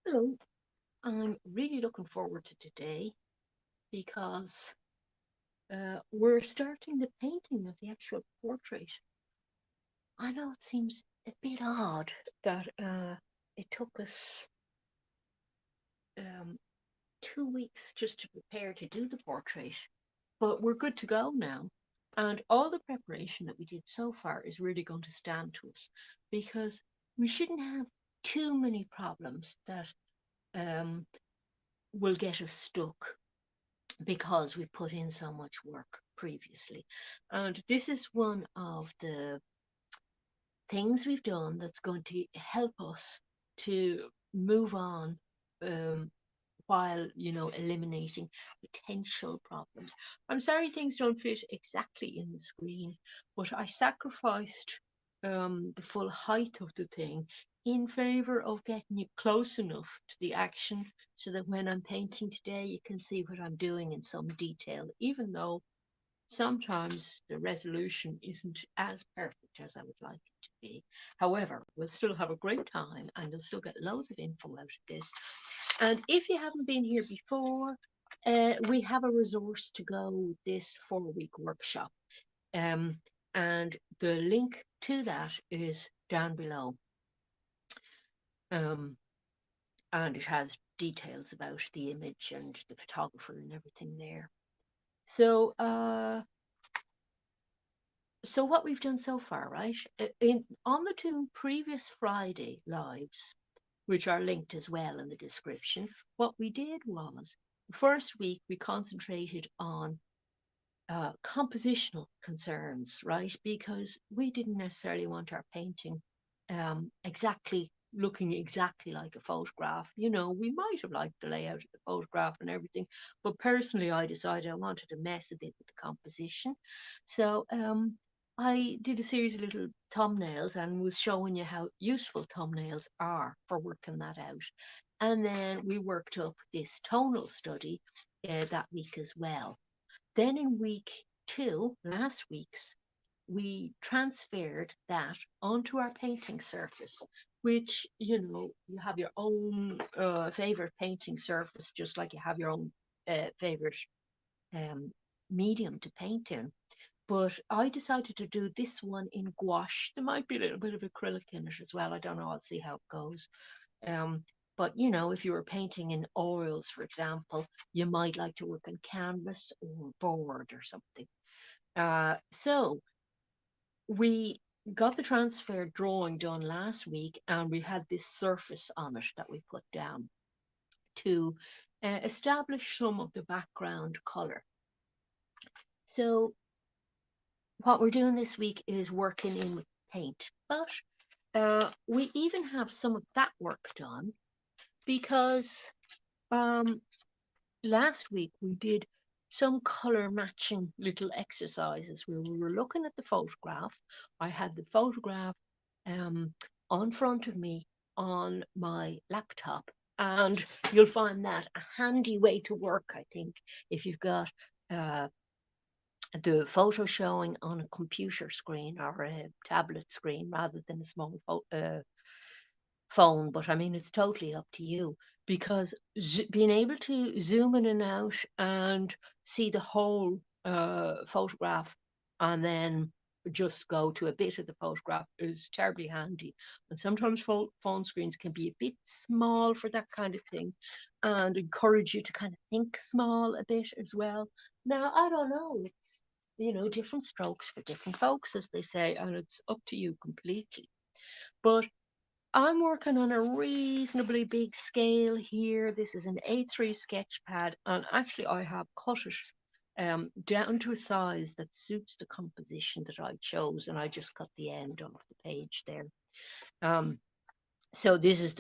Hello, I'm really looking forward to today because we're starting the painting of the actual portrait. I know it seems a bit odd that it took us um, 2 weeks just to prepare to do the portrait, but we're good to go now. And all the preparation that we did so far is really going to stand to us because we shouldn't have too many problems that um, will get us stuck because we put in so much work previously. And this is one of the things we've done that's going to help us to move on um, while, eliminating potential problems. I'm sorry things don't fit exactly in the screen, but I sacrificed the full height of the thing in favor of getting you close enough to the action so that when I'm painting today, you can see what I'm doing in some detail, even though sometimes the resolution isn't as perfect as I would like it to be. However, we'll still have a great time and you'll still get loads of info out of this. And if you haven't been here before, we have a resource to go this 4 week workshop. Um, and the link to that is down below. Um, and it has details about the image and the photographer and everything there. So, so what we've done so far, right? On the two previous Friday lives, which are linked as well in the description, what we did was first week we concentrated on compositional concerns, right? Because we didn't necessarily want our painting exactly looking exactly like a photograph. We might have liked the layout of the photograph and everything, but personally, I decided I wanted to mess a bit with the composition. So I did a series of little thumbnails and was showing you how useful thumbnails are for working that out. And then we worked up this tonal study that week as well. Then in week two, last week's, we transferred that onto our painting surface, which, you have your own favorite painting surface, just like you have your own favorite um, medium to paint in. But I decided to do this one in gouache. There might be a little bit of acrylic in it as well. I don't know. I'll see how it goes. Um, but if you were painting in oils, for example, you might like to work on canvas or board or something. So we got the transfer drawing done last week, and we had this surface on it that we put down to establish some of the background color. So what we're doing this week is working in with paint, but we even have some of that work done because um, last week we did some color matching little exercises where we were looking at the photograph. I had the photograph um, on front of me on my laptop, and you'll find that a handy way to work, I think, if you've got uh, the photo showing on a computer screen or a tablet screen rather than a small phone. But I mean, it's totally up to you because being able to zoom in and out and see the whole photograph and then just go to a bit of the photograph is terribly handy. And sometimes phone screens can be a bit small for that kind of thing and encourage you to kind of think small a bit as well. Now, I don't know. It's, different strokes for different folks, as they say, and it's up to you completely. But I'm working on a reasonably big scale here. This is an A3 sketch pad, and actually I have cut it down to a size that suits the composition that I chose, and I just cut the end off the page there. Um, so this is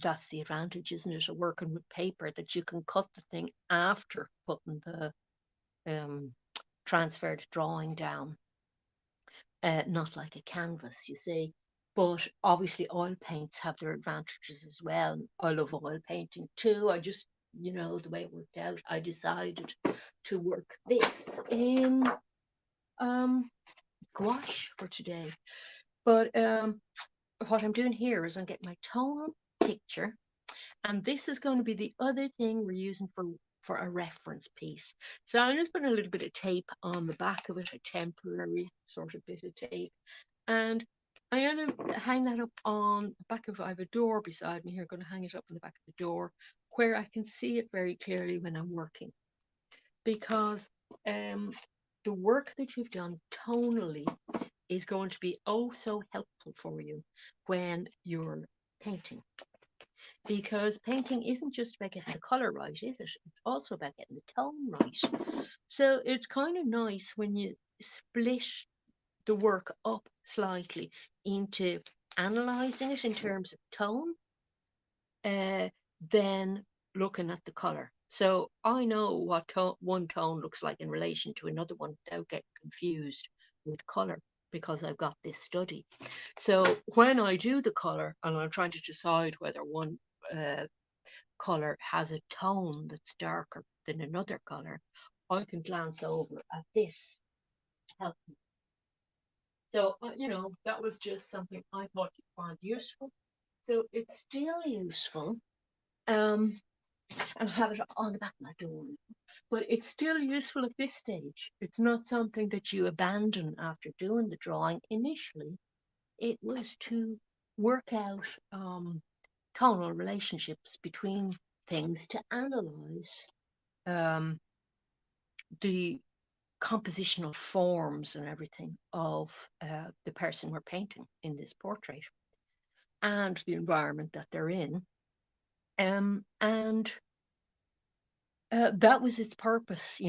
that's the advantage, isn't it, of working with paper, that you can cut the thing after putting the um, transferred drawing down, not like a canvas, you see. But obviously, oil paints have their advantages as well. I love oil painting too. I just, the way it worked out, I decided to work this in um, gouache for today. But what I'm doing here is I'm getting my tonal picture, And this is going to be the other thing we're using for a reference piece. So I'm just putting a little bit of tape on the back of it, a temporary sort of bit of tape. And I'm going to hang that up on the back of, I have a door beside me here, I'm going to hang it up on the back of the door where I can see it very clearly when I'm working. Because the work that you've done tonally is going to be oh so helpful for you when you're painting. Because painting isn't just about getting the colour right, is it? It's also about getting the tone right. So it's kind of nice when you split the work up slightly into analysing it in terms of tone, then looking at the colour. So I know what one tone looks like in relation to another one without getting confused with colour because I've got this study. So when I do the colour and I'm trying to decide whether one colour has a tone that's darker than another colour, I can glance over at this to help me. So, that was just something I thought you'd find useful. So it's still useful. Um, and I have it on the back of my door. But it's still useful at this stage. It's not something that you abandon after doing the drawing. Initially, it was to work out tonal relationships between things to analyze um, the compositional forms and everything of the person we're painting in this portrait and the environment that they're in. And that was its purpose,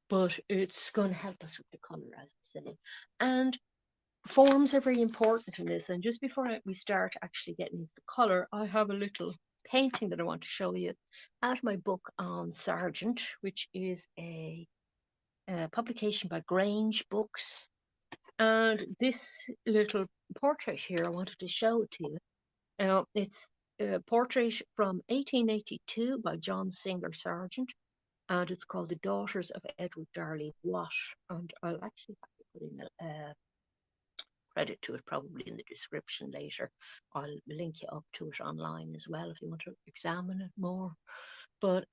but it's going to help us with the colour, as I say. And forms are very important in this. And just before we start actually getting into the colour, I have a little painting that I want to show you out of my book on Sargent, which is a publication by Grange Books. And this little portrait here, I wanted to show it to you. It's a portrait from 1882 by John Singer Sargent, and it's called The Daughters of Edward Darley Watt. And I'll actually have to put in a credit to it probably in the description later. I'll link you up to it online as well if you want to examine it more. But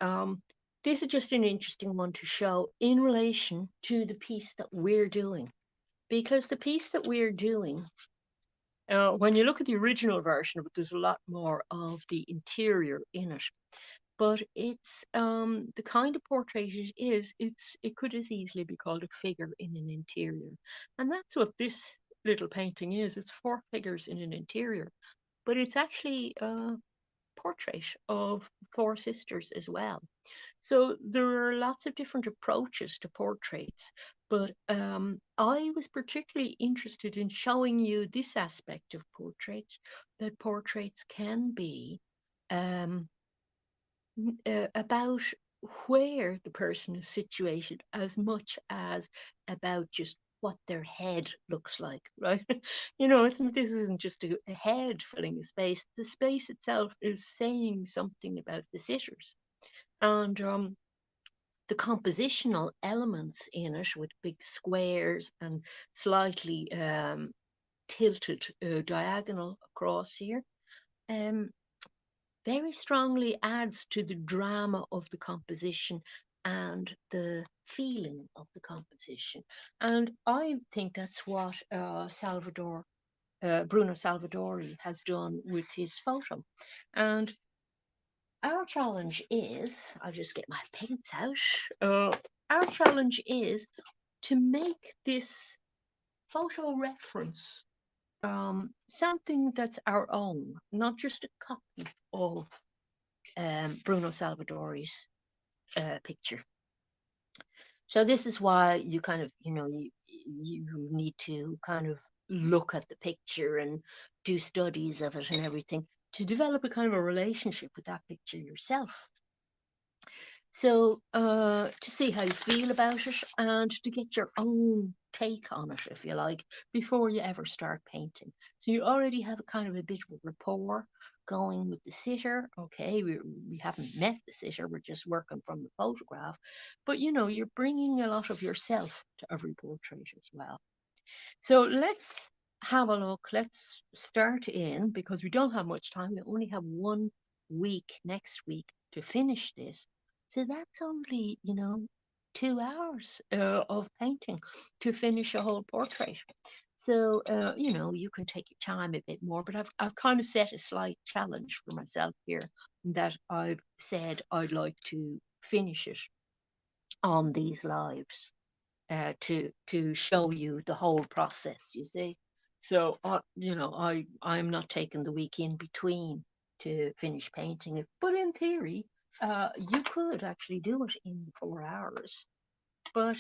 this is just an interesting one to show in relation to the piece that we're doing. Because the piece that we're doing, when you look at the original version of it, there's a lot more of the interior in it. But it's the kind of portrait it is. It could as easily be called a figure in an interior, and that's what this little painting is. It's four figures in an interior, but it's actually a portrait of four sisters as well. So there are lots of different approaches to portraits, but I was particularly interested in showing you this aspect of portraits, that portraits can be um, about where the person is situated as much as about just what their head looks like, right? This isn't just a head filling a space. The space itself is saying something about the sitters. And the compositional elements in it with big squares and slightly tilted diagonal across here um, very strongly adds to the drama of the composition and the feeling of the composition. And I think that's what Bruno Salvadori has done with his photo. And our challenge is, I'll just get my paints out. Our challenge is to make this photo reference something that's our own, not just a copy of Bruno Salvadori's picture. So this is why you kind of, you need to kind of look at the picture and do studies of it and everything to develop a kind of a relationship with that picture yourself. So to see how you feel about it and to get your own take on it, if you like, before you ever start painting. So you already have a kind of a bit of rapport going with the sitter. Okay, we haven't met the sitter, we're just working from the photograph. But you're bringing a lot of yourself to every portrait as well. So let's have a look. Let's start in, because we don't have much time. We only have one week, next week, to finish this. So that's only, 2 hours of painting to finish a whole portrait. So, you can take your time a bit more, but I've kind of set a slight challenge for myself here, that I've said I'd like to finish it on these lives, to show you the whole process, you see. So, I'm not taking the week in between to finish painting it, but in theory, you could actually do it in 4 hours. But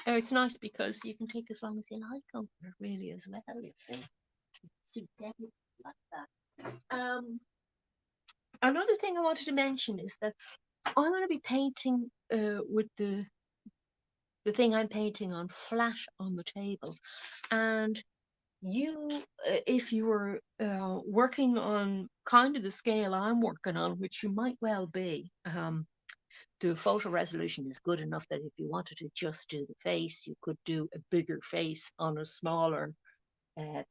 it's nice because you can take as long as you like over it, really, as well, you see. Suits everything like that. Another thing I wanted to mention is that I'm going to be painting with the thing I'm painting on flat on the table. And if you were working on kind of the scale I'm working on, which you might well be, the photo resolution is good enough that if you wanted to just do the face, you could do a bigger face on a smaller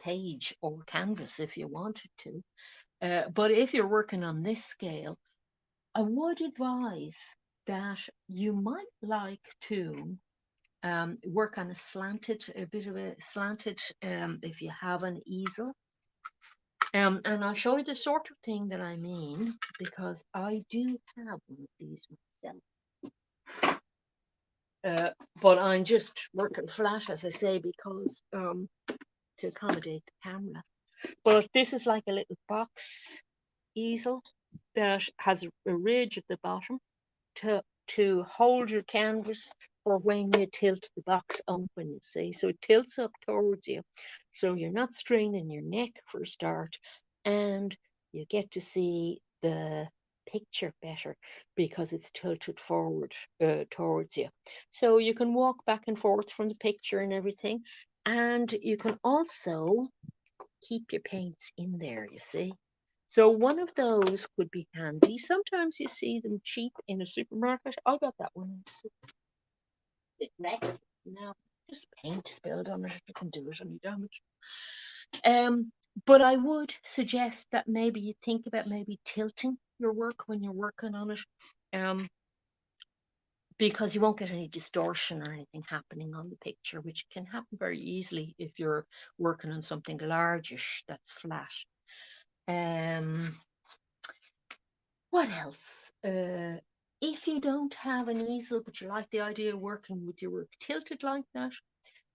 page or canvas if you wanted to. But if you're working on this scale, I would advise that you might like to work on a bit of a slanted, if you have an easel. And I'll show you the sort of thing that I mean, because I do have one of these myself. But I'm just working flat, as I say, because to accommodate the camera. But this is like a little box easel that has a ridge at the bottom to hold your canvas for when you tilt the box open, you see. So it tilts up towards you. So you're not straining your neck for a start, and you get to see the picture better because it's tilted forward towards you. So you can walk back and forth from the picture and everything. And you can also keep your paints in there, you see. So one of those could be handy. Sometimes you see them cheap in a supermarket. I got that one. It's wrecked now. Just paint spilled on it. If you can do it any damage. But I would suggest that maybe you think about maybe tilting your work when you're working on it. Because you won't get any distortion or anything happening on the picture, which can happen very easily if you're working on something largish that's flat. What else? If you don't have an easel, but you like the idea of working with your work tilted like that,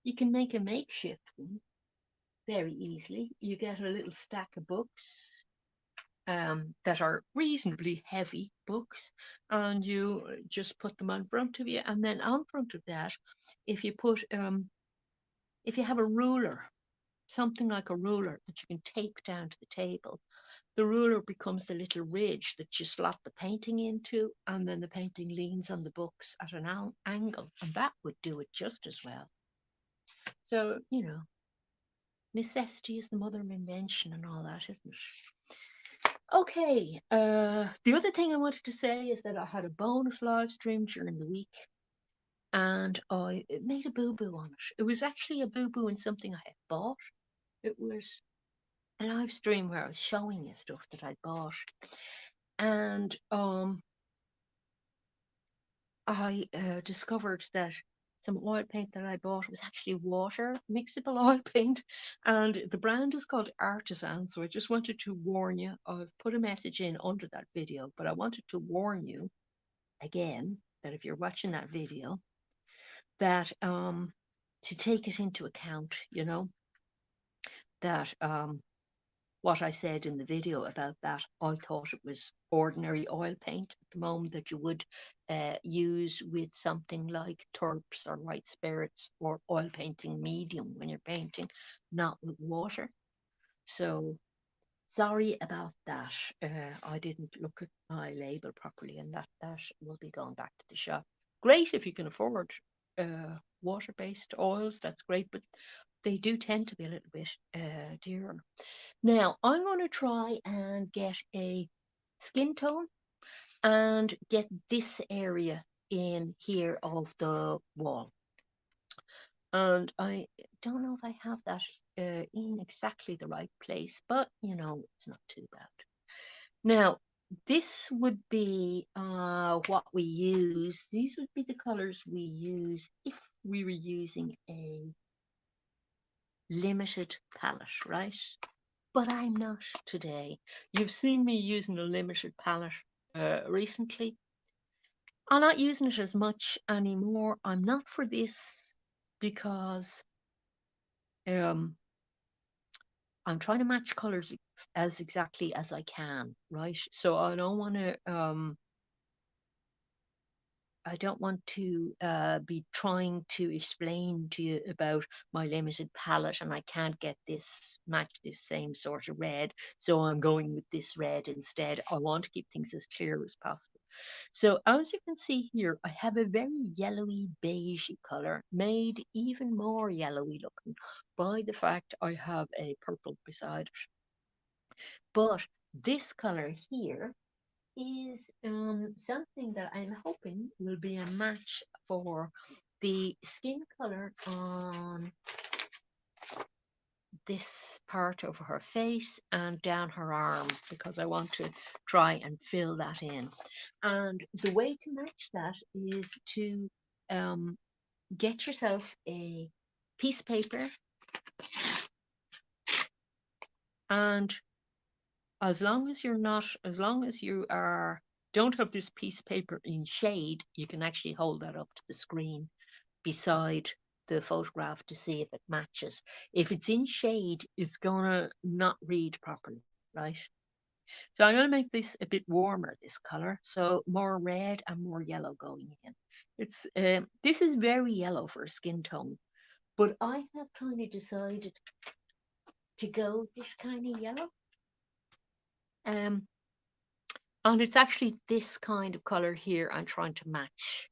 you can make a makeshift one very easily. You get a little stack of books that are reasonably heavy books, and you just put them on front of you. And then on front of that, if you put if you have a ruler, something like a ruler that you can tape down to the table, the ruler becomes the little ridge that you slot the painting into, and then the painting leans on the books at an angle, and that would do it just as well. So, necessity is the mother of invention and all that, isn't it? Okay, the other thing I wanted to say is that I had a bonus live stream during the week, and I made a boo-boo on it. It was actually a boo-boo in something I had bought. It was a live stream where I was showing you stuff that I'd bought. And I discovered that some oil paint that I bought was actually water mixable oil paint, and the brand is called Artisan. So I just wanted to warn you. I've put a message in under that video, but I wanted to warn you again that if you're watching that video, that to take it into account, that what I said in the video about that, I thought it was ordinary oil paint at the moment that you would use with something like turps or white spirits or oil painting medium when you're painting, not with water. So sorry about that. I didn't look at my label properly, and that will be going back to the shop. Great if you can afford water-based oils. That's great, but they do tend to be a little bit dearer. Now, I'm going to try and get a skin tone and get this area in here of the wall. And I don't know if I have that in exactly the right place, but it's not too bad. Now, this would be what we use. These would be the colors we use if we were using a limited palette, right? But I'm not today. You've seen me using a limited palette recently. I'm not using it as much anymore. I'm not for this because um, I'm trying to match colors as exactly as I can, right? So I don't want to be trying to explain to you about my limited palette and I can't get this match this same sort of red, so I'm going with this red instead. I want to keep things as clear as possible. So as you can see here, I have a very yellowy beigey color, made even more yellowy looking by the fact I have a purple beside it. But this color here is something that I'm hoping will be a match for the skin color on this part of her face and down her arm, because I want to try and fill that in. And the way to match that is to um, get yourself a piece of paper, and as long as you are don't have this piece of paper in shade, you can actually hold that up to the screen beside the photograph to see if it matches. If it's in shade, it's gonna not read properly, right? So I'm gonna make this a bit warmer, this color, so more red and more yellow going in. It's this is very yellow for a skin tone, but I have kind of decided to go this kind of yellow. Um, and it's actually this kind of color here I'm trying to match.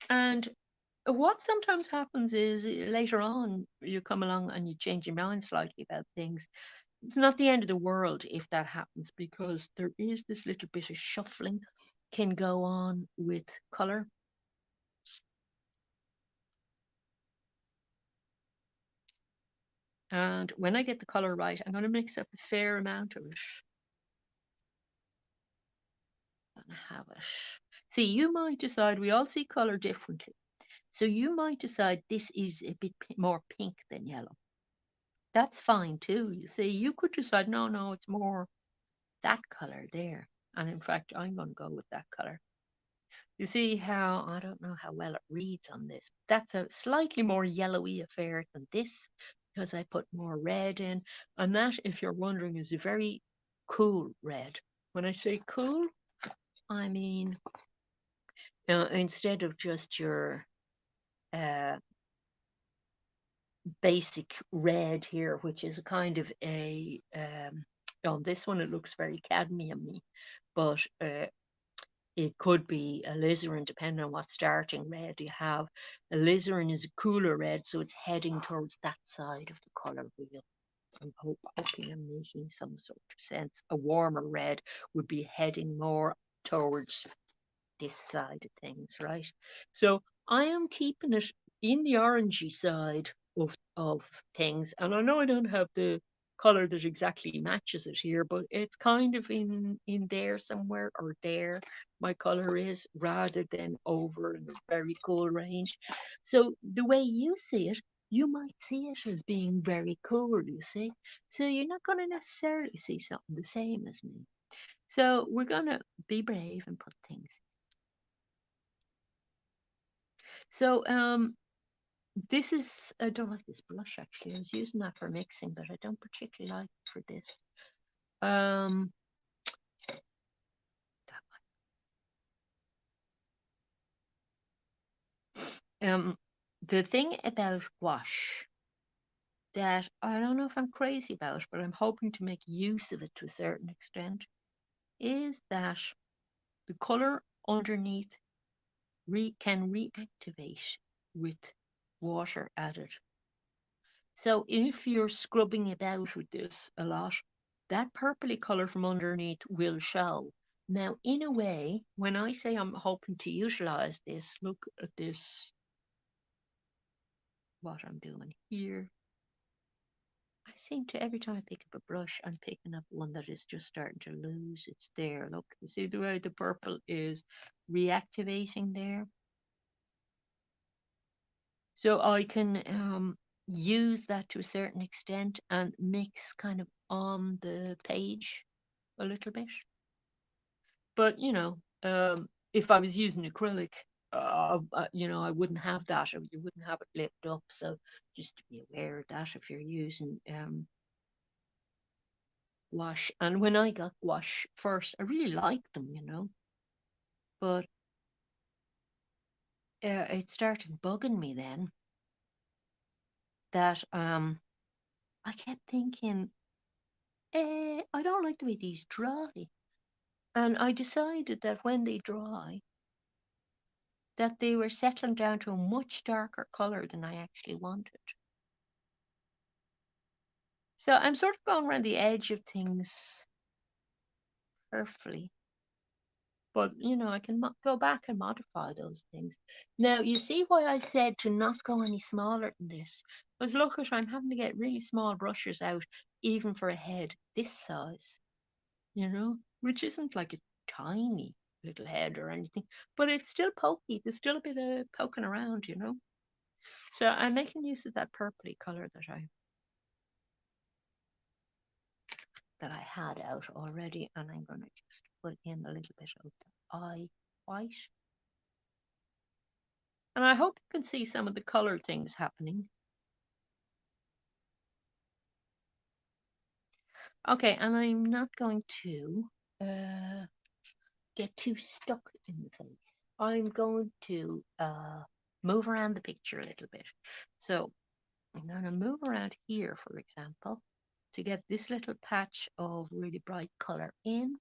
And what sometimes happens is later on you come along and you change your mind slightly about things. It's not the end of the world if that happens, because there is this little bit of shuffling can go on with color. And when I get the color right, I'm going to mix up a fair amount of it. I'm going to have it. See, you might decide, we all see color differently. So you might decide this is a bit more pink than yellow. That's fine too. You see, you could decide, no, no, it's more that color there. And in fact, I'm going to go with that color. You see how, I don't know how well it reads on this. That's a slightly more yellowy affair than this because I put more red in. And that, if you're wondering, is a very cool red. When I say cool, I mean instead of just your uh, basic red here, which is a kind of on this one it looks very cadmium-y, but it could be alizarin depending on what starting red you have. Alizarin is a cooler red, so it's heading towards that side of the color wheel. I'm hoping I'm making some sort of sense. A warmer red would be heading more towards this side of things, right? So I am keeping it in the orangey side of things, and I know I don't have the color that exactly matches it here, but it's kind of in there somewhere, or there my color is, rather than over in a very cool range. So the way you see it, you might see it as being very cool, you see. So you're not going to necessarily see something the same as me. So we're going to be brave and put things. So this is, I don't like this blush actually. I was using that for mixing, but I don't particularly like it for this. Um, the thing about wash that I don't know if I'm crazy about, but I'm hoping to make use of it to a certain extent, is that the color underneath can reactivate with water added. So if you're scrubbing about with this a lot, that purpley colour from underneath will show. Now, in a way, when I say I'm hoping to utilise this, look at this, what I'm doing here. I seem to, every time I pick up a brush, I'm picking up one that is just starting to lose its there. Look, you see the way the purple is reactivating there? So I can use that to a certain extent and mix kind of on the page a little bit. But if I was using acrylic, I wouldn't have that, or you wouldn't have it lipped up. So just to be aware of that if you're using gouache. And when I got gouache first, I really liked them, but it started bugging me then that I kept thinking, I don't like the way these dry. And I decided that when they dry, that they were settling down to a much darker color than I actually wanted. So I'm sort of going around the edge of things carefully. But, I can go back and modify those things. Now, you see why I said to not go any smaller than this? Because look at, I'm having to get really small brushes out, even for a head this size, which isn't like a tiny little head or anything, but it's still pokey. There's still a bit of poking around. So I'm making use of that purpley color that I had out already, and I'm going to just put in a little bit of the eye white. And I hope you can see some of the color things happening. Okay, and I'm not going to get too stuck in the face. I'm going to move around the picture a little bit. So I'm going to move around here, for example, to get this little patch of really bright color in.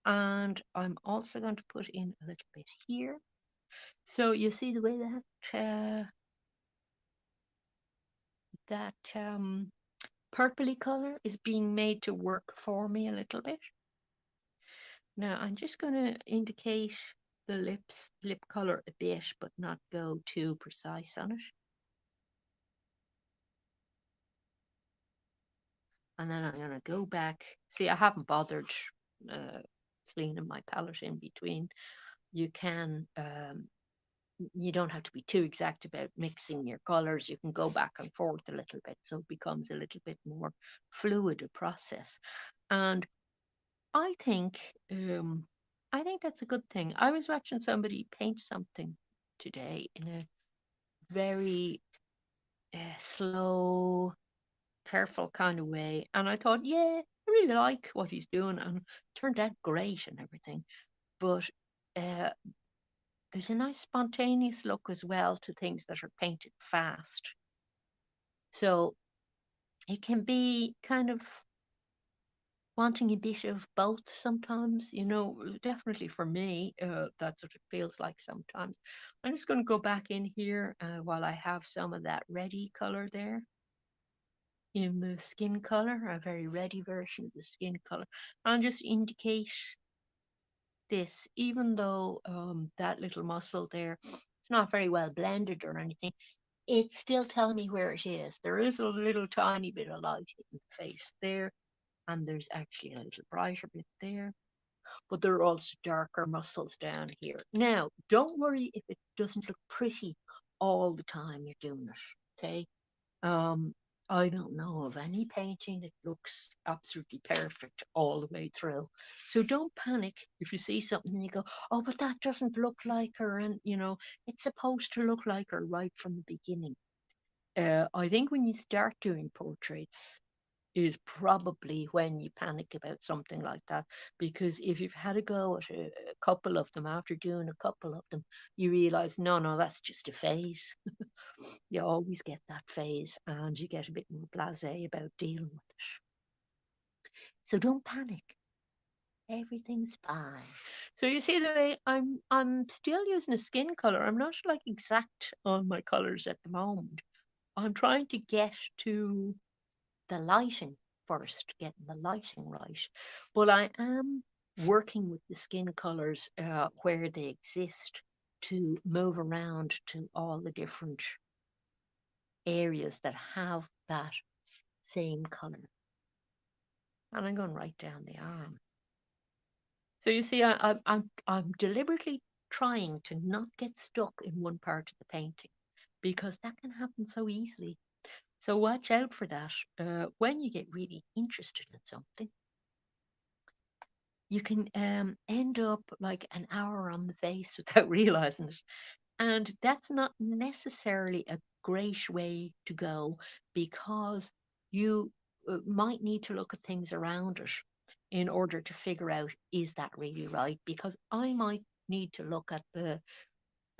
And I'm also going to put in a little bit here. So you see the way that purpley color is being made to work for me a little bit. Now I'm just going to indicate the lip color a bit, but not go too precise on it. And then I'm going to go back. See, I haven't bothered cleaning my palette in between. You can, you don't have to be too exact about mixing your colors. You can go back and forth a little bit, so it becomes a little bit more fluid a process. And I think, I think that's a good thing. I was watching somebody paint something today in a very slow, careful kind of way, and I thought, yeah, I really like what he's doing, and it turned out great and everything. But uh, there's a nice spontaneous look as well to things that are painted fast. So it can be kind of wanting a bit of both sometimes, definitely for me, that's what it feels like sometimes. I'm just going to go back in here while I have some of that ready color there in the skin color, a very ready version of the skin color, and just indicate this, even though that little muscle there, it's not very well blended or anything, it's still telling me where it is. There is a little tiny bit of light in the face there, and there's actually a little brighter bit there, but there are also darker muscles down here. Now, don't worry if it doesn't look pretty all the time you're doing it, okay? Um, I don't know of any painting that looks absolutely perfect all the way through. So don't panic if you see something and you go, oh, but that doesn't look like her. And, it's supposed to look like her right from the beginning. I think when you start doing portraits, is probably when you panic about something like that. Because if you've had a go at a couple of them, after doing a couple of them, you realize, no, no, that's just a phase. You always get that phase and you get a bit more blasé about dealing with it. So don't panic. Everything's fine. So you see the way I'm still using a skin color. I'm not like exact on my colors at the moment. I'm trying to get to the lighting first, getting the lighting right. But I am working with the skin colors where they exist to move around to all the different areas that have that same color. And I'm going right down the arm. So you see, I'm deliberately trying to not get stuck in one part of the painting because that can happen so easily. So watch out for that. When you get really interested in something, you can end up like an hour on the face without realizing it. And that's not necessarily a great way to go because you might need to look at things around it in order to figure out, is that really right? Because I might need to look at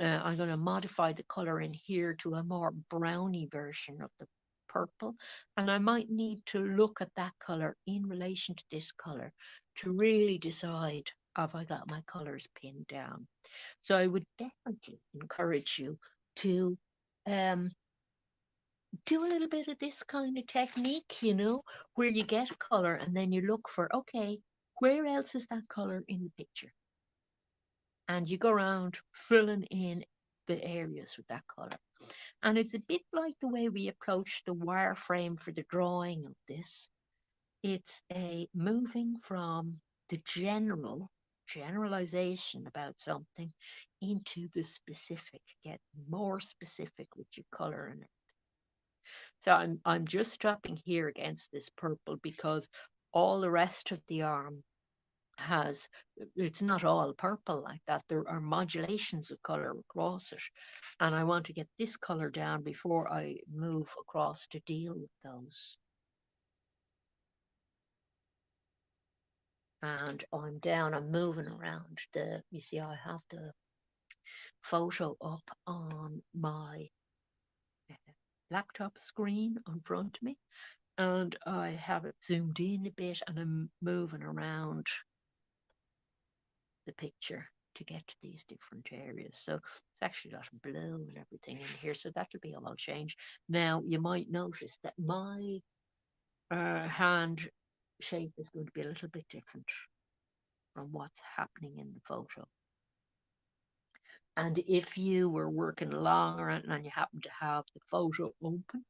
I'm going to modify the color in here to a more browny version of the purple. And I might need to look at that color in relation to this color to really decide, have I got my colors pinned down? So I would definitely encourage you to um, do a little bit of this kind of technique, where you get a color and then you look for, okay, where else is that color in the picture? And you go around filling in the areas with that color. And it's a bit like the way we approach the wireframe for the drawing of this. It's a moving from the generalization about something into the specific, get more specific with your color in it. So I'm just stopping here against this purple because all the rest of the arm has, it's not all purple like that. There are modulations of color across it. And I want to get this color down before I move across to deal with those. And I'm down, I'm moving around you see, I have the photo up on my laptop screen in front of me, and I have it zoomed in a bit, and I'm moving around the picture to get to these different areas. So it's actually got blue and everything in here, so that'll be all changed. Now you might notice that my hand shape is going to be a little bit different from what's happening in the photo. And if you were working along and you happen to have the photo open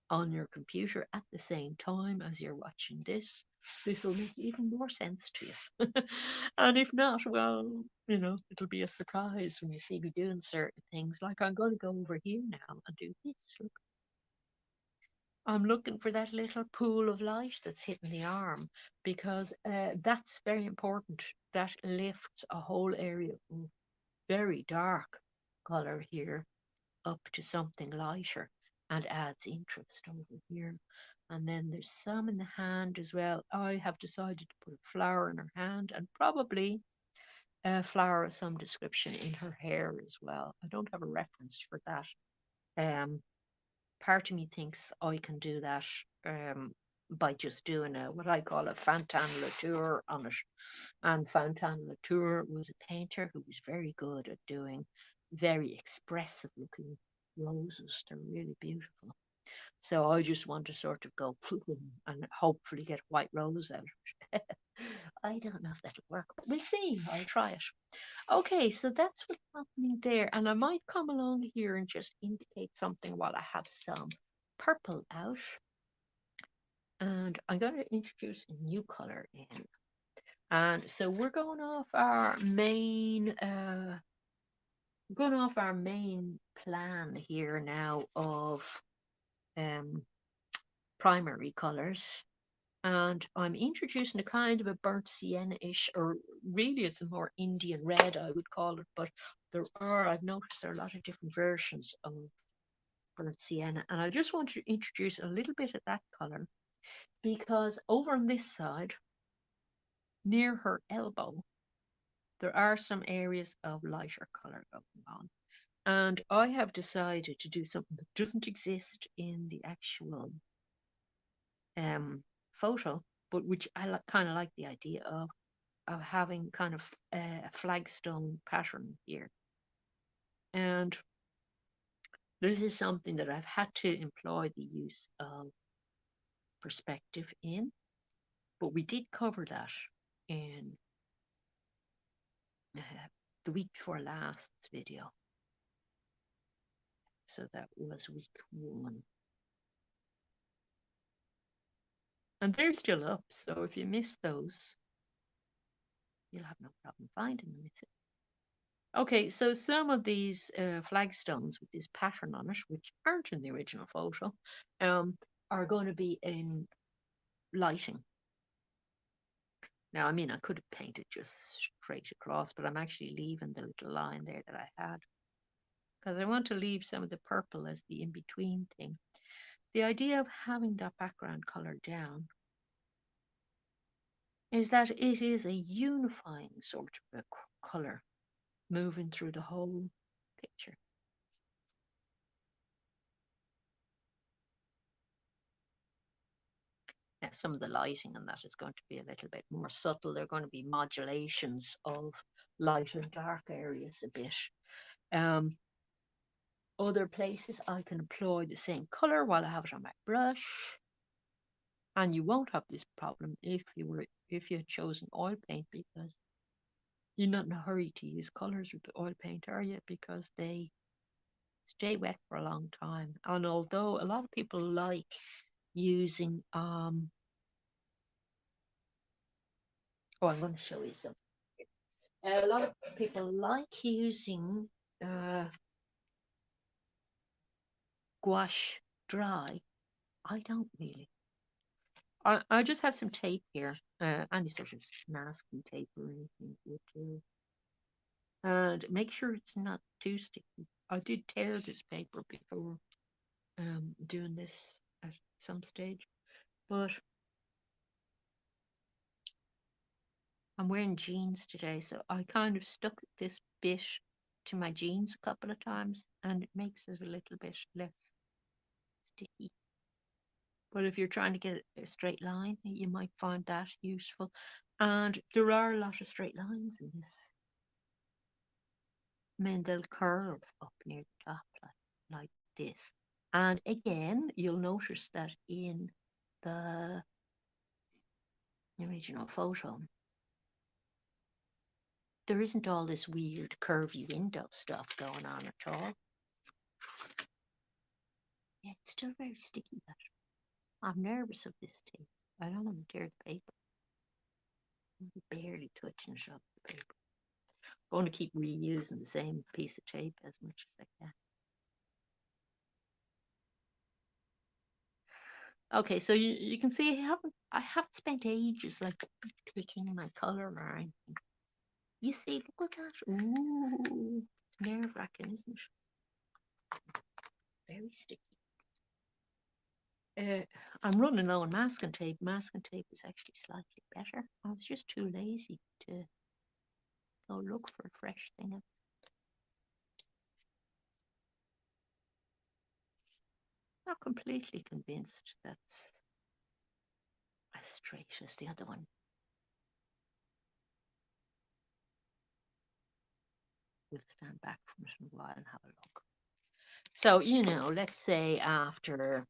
on your computer at the same time as you're watching this will make even more sense to you. And if not, well, it'll be a surprise when you see me doing certain things. Like I'm going to go over here now and do this. Look, I'm looking for that little pool of light that's hitting the arm because that's very important. That lifts a whole area of very dark color here up to something lighter and adds interest over here. And then there's some in the hand as well. I have decided to put a flower in her hand and probably a flower of some description in her hair as well. I don't have a reference for that. Um, Part of me thinks I can do that by just doing what I call a Fantin Latour on it. And Fantin Latour was a painter who was very good at doing very expressive looking roses. They're really beautiful. So I just want to sort of go and hopefully get a white rose out of it. I don't know if that'll work, but we'll see. I'll try it. Okay, so that's what's happening there. And I might come along here and just indicate something while I have some purple out. And I'm going to introduce a new color in. And so we're going off our main plan here now of primary colors. And I'm introducing a kind of a burnt sienna-ish, or really it's a more Indian red, I would call it, but I've noticed there are a lot of different versions of burnt sienna, and I just want to introduce a little bit of that color because over on this side, near her elbow, there are some areas of lighter color going on. And I have decided to do something that doesn't exist in the actual photo, but which I kind of like the idea of having kind of a flagstone pattern here. And this is something that I've had to employ the use of perspective in, but we did cover that in uh, the week before last video. So that was week 1. And they're still up, so if you miss those, you'll have no problem finding them. Okay, so some of these flagstones with this pattern on it, which aren't in the original photo, um, are going to be in lighting. Now, I mean, I could have painted just straight across, but I'm actually leaving the little line there that I had because I want to leave some of the purple as the in-between thing. The idea of having that background color down is that it is a unifying sort of a color moving through the whole picture. Now, some of the lighting and that is going to be a little bit more subtle. There are going to be modulations of light and dark areas a bit. Um, Other places I can employ the same color while I have it on my brush, and you won't have this problem if you had chosen oil paint because you're not in a hurry to use colors with the oil paint, are you? Because they stay wet for a long time. And although a lot of people like using I'm going to show you some. A lot of people like using uh, gouache dry. I don't really. I just have some tape here, any sort of masking tape or anything would do. And make sure it's not too sticky. I did tear this paper before doing this at some stage, but I'm wearing jeans today, so I kind of stuck this bit to my jeans a couple of times, and it makes it a little bit less sticky. But if you're trying to get a straight line, you might find that useful. And there are a lot of straight lines in this. I mean, they'll curve up near the top like this. And again, you'll notice that in the original photo, there isn't all this weird curvy window stuff going on at all. Yeah, it's still very sticky. But I'm nervous of this tape. I don't want to tear the paper. I'm barely touching it off the paper. I'm going to keep reusing the same piece of tape as much as I can. Okay, so you can see I haven't spent ages like picking my color or anything. You see, look at that. Ooh, it's nerve wracking, isn't it? Very sticky. I'm running low on masking tape. Masking tape is actually slightly better. I was just too lazy to go look for a fresh thing. Not completely convinced that's as straight as the other one. We'll stand back from it in a while and have a look. So, let's say after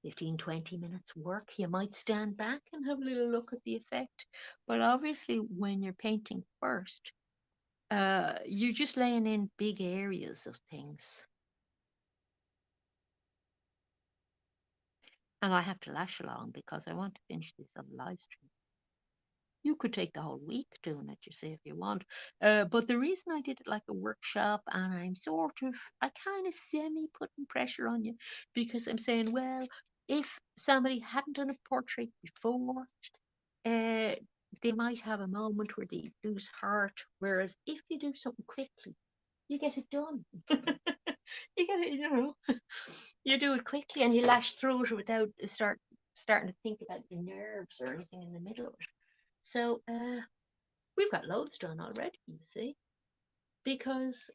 15, 20 minutes work, you might stand back and have a little look at the effect. But obviously, when you're painting first, you're just laying in big areas of things. And I have to lash along because I want to finish this on the live stream. You could take the whole week doing it, you see, if you want. But the reason I did it like a workshop and I kind of semi putting pressure on you because I'm saying, well, if somebody hadn't done a portrait before, uh, they might have a moment where they lose heart. Whereas if you do something quickly, you get it done. You get it, you do it quickly and you lash through it without starting to think about the nerves or anything in the middle of it. So we've got loads done already, you see, because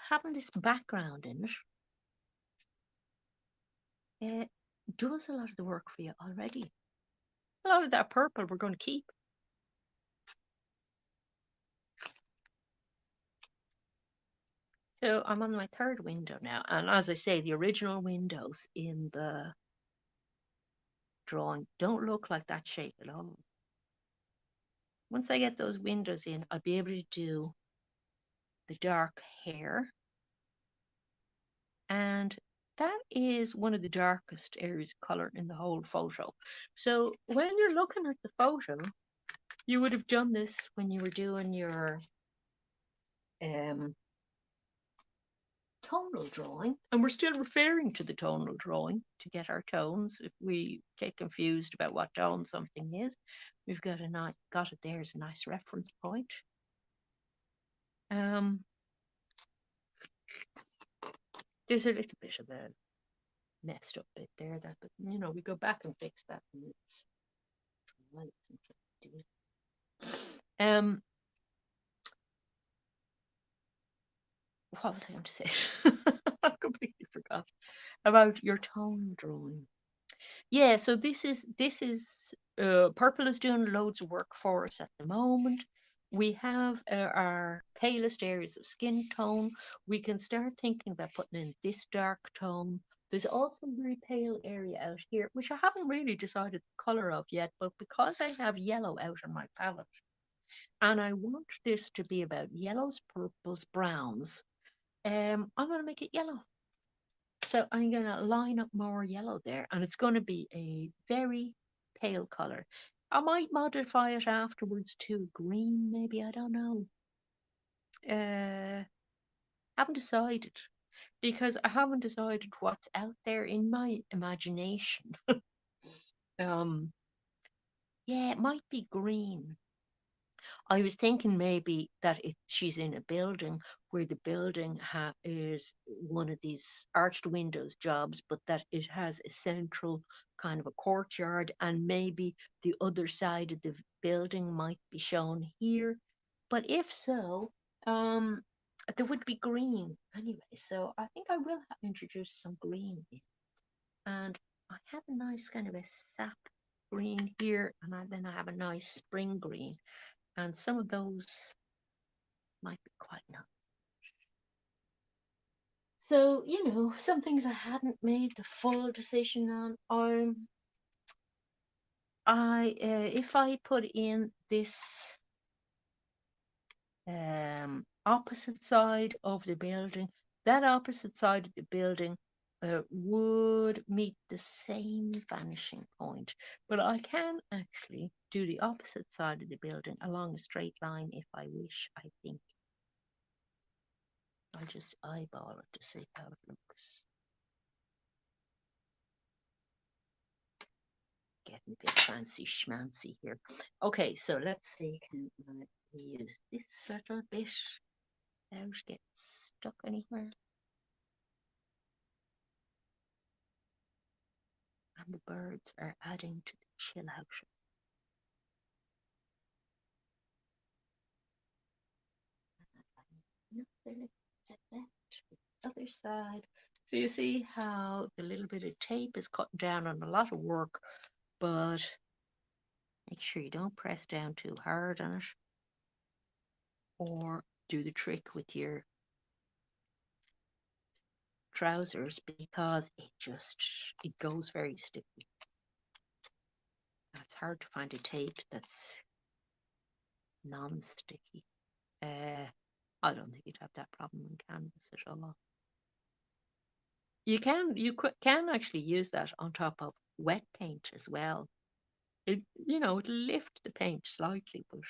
having this background in it does a lot of the work for you already. A lot of that purple we're going to keep. So I'm on my third window now, and as I say, the original windows in the drawing don't look like that shape at all. Once I get those windows in, I'll be able to do the dark hair, and that is one of the darkest areas of color in the whole photo. So when you're looking at the photo, you would have done this when you were doing your um, tonal drawing, and we're still referring to the tonal drawing to get our tones. If we get confused about what tone something is, we've got got it there as a nice reference point. There's a little bit of a messed up bit there that, but we go back and fix that, and it's what was I going to say? I completely forgot about your tone drawing. Yeah, so this is purple is doing loads of work for us at the moment. We have our palest areas of skin tone. We can start thinking about putting in this dark tone. There's also a very pale area out here, which I haven't really decided the color of yet, but because I have yellow out on my palette, and I want this to be about yellows, purples, browns, I'm going to make it yellow. So I'm going to line up more yellow there, and it's going to be a very pale color. I might modify it afterwards to green, maybe. I don't know. Haven't decided, because I haven't decided what's out there in my imagination. Yeah, it might be green. I was thinking maybe that she's in a building where the building is one of these arched windows jobs, but that it has a central kind of a courtyard, and maybe the other side of the building might be shown here. But if so, there would be green anyway. So I think I will introduce some green in. And I have a nice kind of a sap green here, and then I have a nice spring green, and some of those might be quite nice. So, some things I hadn't made the full decision on. If I put in this opposite side of the building, that opposite side of the building would meet the same vanishing point. But I can actually do the opposite side of the building along a straight line if I wish, I think. I'll just eyeball it to see how it looks. Getting a bit fancy schmancy here. Okay, so let's see, can I use this little bit without getting stuck anywhere? And the birds are adding to the chill out. Other side. So you see how the little bit of tape is cutting down on a lot of work, but make sure you don't press down too hard on it, or do the trick with your trousers, because it goes very sticky. It's hard to find a tape that's non-sticky. I don't think you'd have that problem on canvas at all. You can actually use that on top of wet paint as well. It'll lift the paint slightly, but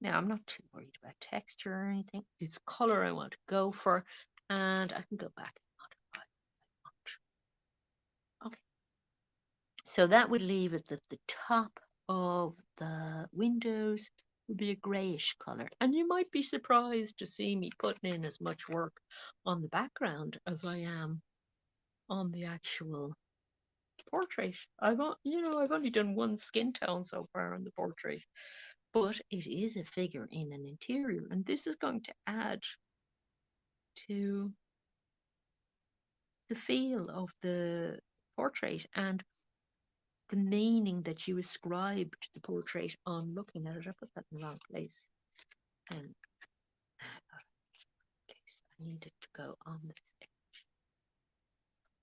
now I'm not too worried about texture or anything. It's color I want to go for, and I can go back and modify if I want. Okay. So that would leave it at the top of the windows would be a greyish colour. And you might be surprised to see me putting in as much work on the background as I am on the actual portrait. I've only done one skin tone so far on the portrait, but it is a figure in an interior, and this is going to add to the feel of the portrait and the meaning that you ascribe to the portrait on looking at it. I put that in the wrong place. And I needed to go on this edge.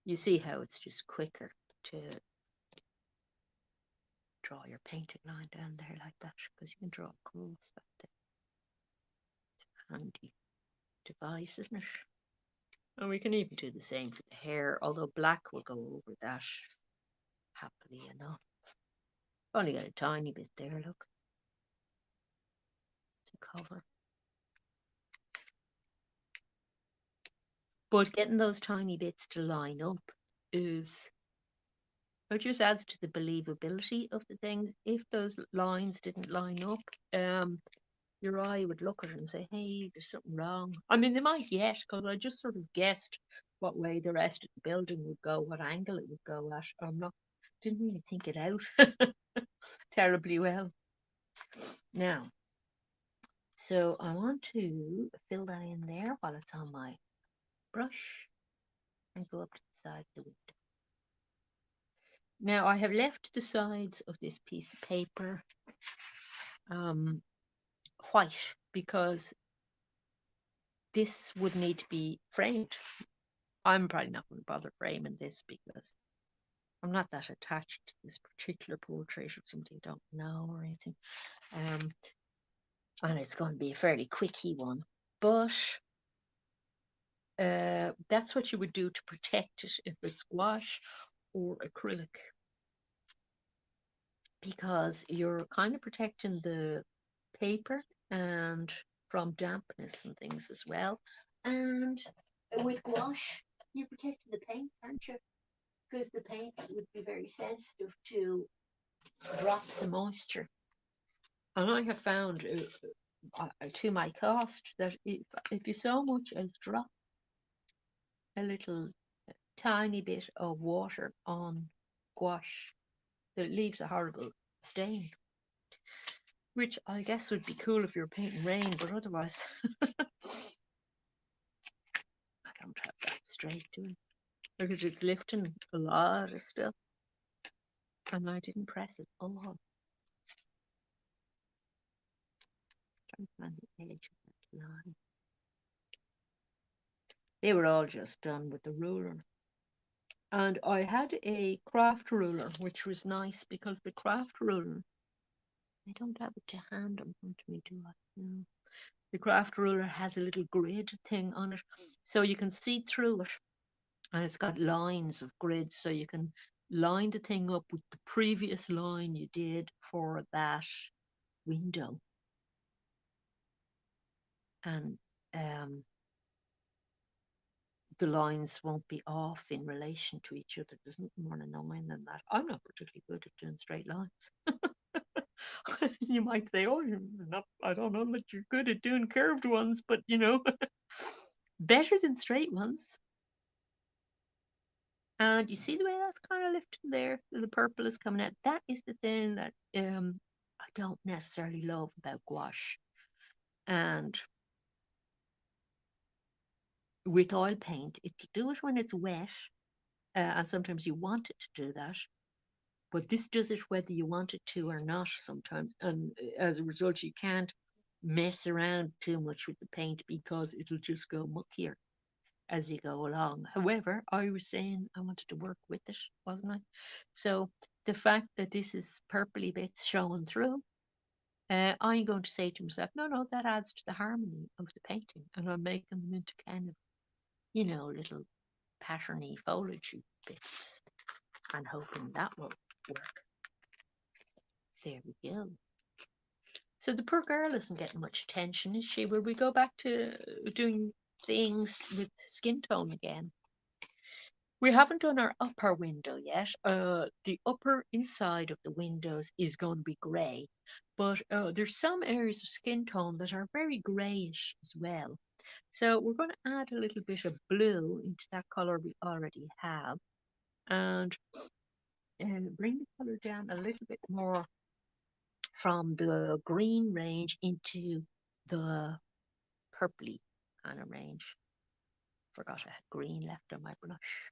You see how it's just quicker to draw your painting line down there like that, because you can draw across that thing. handy device, isn't it? And we can even do the same for the hair, although black will go over that happily enough. Only got a tiny bit there, look, to cover. But getting those tiny bits to line up is, it just adds to the believability of the things. If those lines didn't line up, your eye would look at it and say, hey, there's something wrong. I mean, they might yet, because I just sort of guessed what way the rest of the building would go, what angle it would go at. Didn't really think it out terribly well. Now, so I want to fill that in there while it's on my brush and go up to the side of the window. Now I have left the sides of this piece of paper white because this would need to be framed. I'm probably not going to bother framing this because I'm not that attached to this particular portrait of somebody I don't know or anything. And it's going to be a fairly quickie one. But that's what you would do to protect it if it's gouache or acrylic. Because you're kind of protecting the paper and from dampness and things as well. And with gouache, you're protecting the paint, aren't you? Because the paint would be very sensitive to drops of moisture. And I have found, to my cost, that if you so much as drop a little tiny bit of water on gouache, that it leaves a horrible stain. Which I guess would be cool if you're painting rain, but otherwise, I don't have that straight doing. Because it's lifting a lot of stuff, and I didn't press it all. Trying to find the edge of that line. They were all just done with the ruler. And I had a craft ruler, which was nice because the craft ruler, I don't have it to hand in front of me, do I? No. The craft ruler has a little grid thing on it, so you can see through it, and it's got lines of grids, so you can line the thing up with the previous line you did for that window. And the lines won't be off in relation to each other. There's nothing more annoying than that. I'm not particularly good at doing straight lines. You might say, oh, you're not, I don't know that you're good at doing curved ones, but you know, better than straight ones. And you see the way that's kind of lifting there, the purple is coming out. That is the thing that I don't necessarily love about gouache. And with oil paint, if you do it when it's wet, and sometimes you want it to do that, but this does it whether you want it to or not sometimes. And as a result, you can't mess around too much with the paint because it'll just go muckier as you go along. However, I was saying I wanted to work with it, wasn't I? So the fact that this is purpley bits showing through, I'm going to say to myself, no, that adds to the harmony of the painting. And I'm making them into kind of, little patterny foliage bits and hoping that will work. There we go. So the poor girl isn't getting much attention, is she? Will we go back to doing things with skin tone again? We haven't done our upper window yet. The upper inside of the windows is going to be grey, but there's some areas of skin tone that are very greyish as well. So we're going to add a little bit of blue into that colour we already have, and bring the colour down a little bit more from the green range into the purpley kind of range. Forgot I had green left on my brush.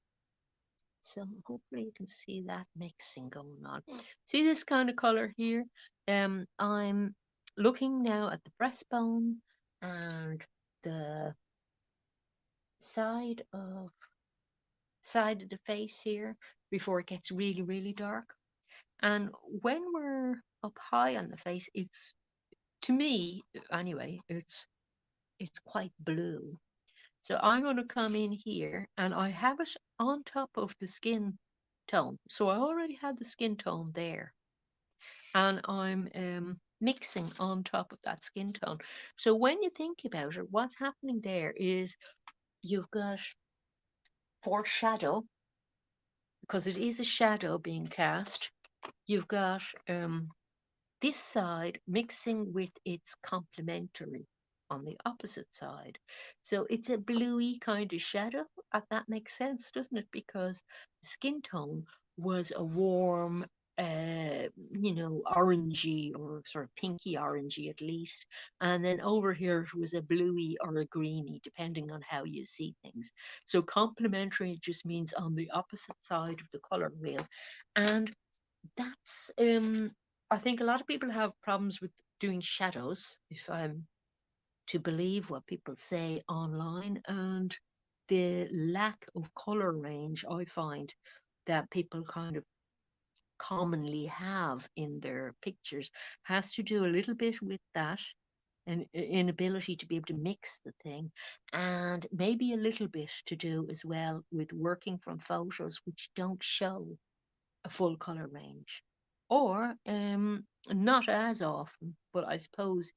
So hopefully you can see that mixing going on. See this kind of color here? I'm looking now at the breastbone and the side of the face here before it gets really, really dark. And when we're up high on the face, it's, to me anyway, it's quite blue. So I'm going to come in here and I have it on top of the skin tone. So I already had the skin tone there and I'm mixing on top of that skin tone. So when you think about it, what's happening there is you've got foreshadow because it is a shadow being cast. You've got this side mixing with its complementary on the opposite side. So it's a bluey kind of shadow. That makes sense, doesn't it? Because the skin tone was a warm, orangey or sort of pinky orangey at least. And then over here it was a bluey or a greeny, depending on how you see things. So complementary just means on the opposite side of the color wheel. And that's I think a lot of people have problems with doing shadows, if I'm to believe what people say online, and the lack of color range I find that people kind of commonly have in their pictures has to do a little bit with that and inability to be able to mix the thing, and maybe a little bit to do as well with working from photos which don't show a full color range, or not as often. But I suppose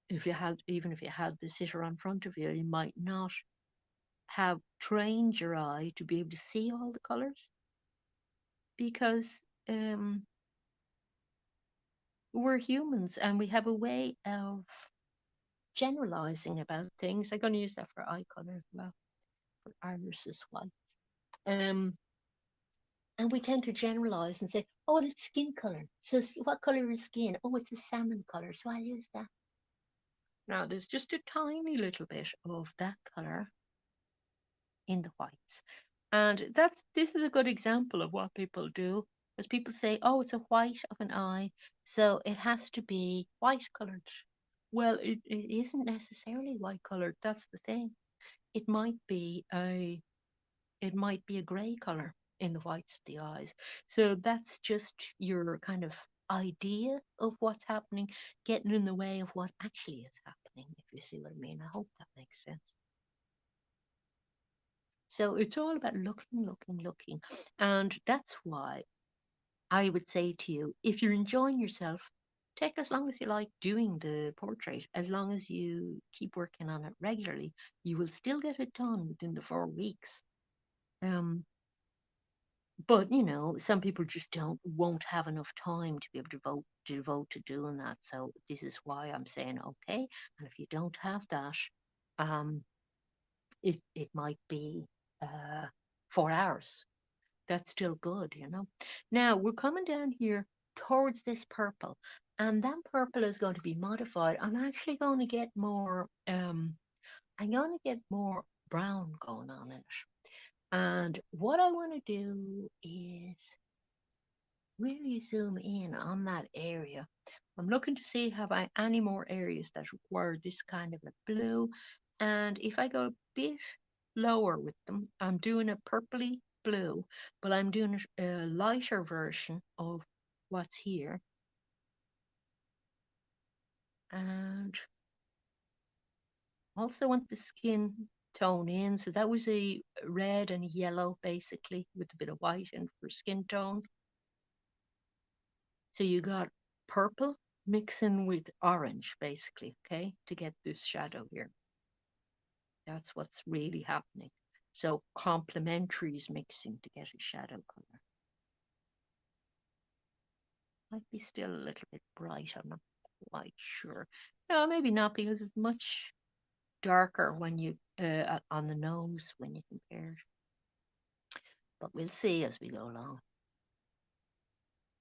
if you had, even if you had the sitter on front of you, you might not have trained your eye to be able to see all the colors because um, we're humans and we have a way of generalizing about things. I'm going to use that for eye color as well, for irises white. Um, and we tend to generalize and say, oh, well, it's skin color. So what color is skin? Oh, it's a salmon color. So I'll use that. Now, there's just a tiny little bit of that color in the whites. And this is a good example of what people do. As people say, oh, it's a white of an eye, so it has to be white colored. Well, it isn't necessarily white colored. That's the thing. It might be a grey color in the whites of the eyes. So that's just your kind of idea of what's happening, getting in the way of what actually is happening, if you see what I mean. I hope that makes sense. So it's all about looking, looking, looking. And that's why I would say to you, if you're enjoying yourself, take as long as you like doing the portrait, as long as you keep working on it regularly, you will still get it done within the 4 weeks. Um, but some people just won't have enough time to be able to devote to doing that. So this is why I'm saying okay. And if you don't have that, um, it might be 4 hours. That's still good. Now we're coming down here towards this purple, and that purple is going to be modified. I'm actually going to get more. I'm going to get more brown going on in it. And what I want to do is really zoom in on that area. I'm looking to see have I any more areas that require this kind of a blue. And if I go a bit lower with them, I'm doing a purpley blue, but I'm doing a lighter version of what's here. And also want the skin tone in. So that was a red and yellow basically with a bit of white in for skin tone. So you got purple mixing with orange, basically, okay, to get this shadow here. That's what's really happening. So complementaries mixing to get a shadow color. Might be still a little bit bright, I'm not quite sure. No, maybe not because it's much darker when you on the nose when you compare it. But we'll see as we go along.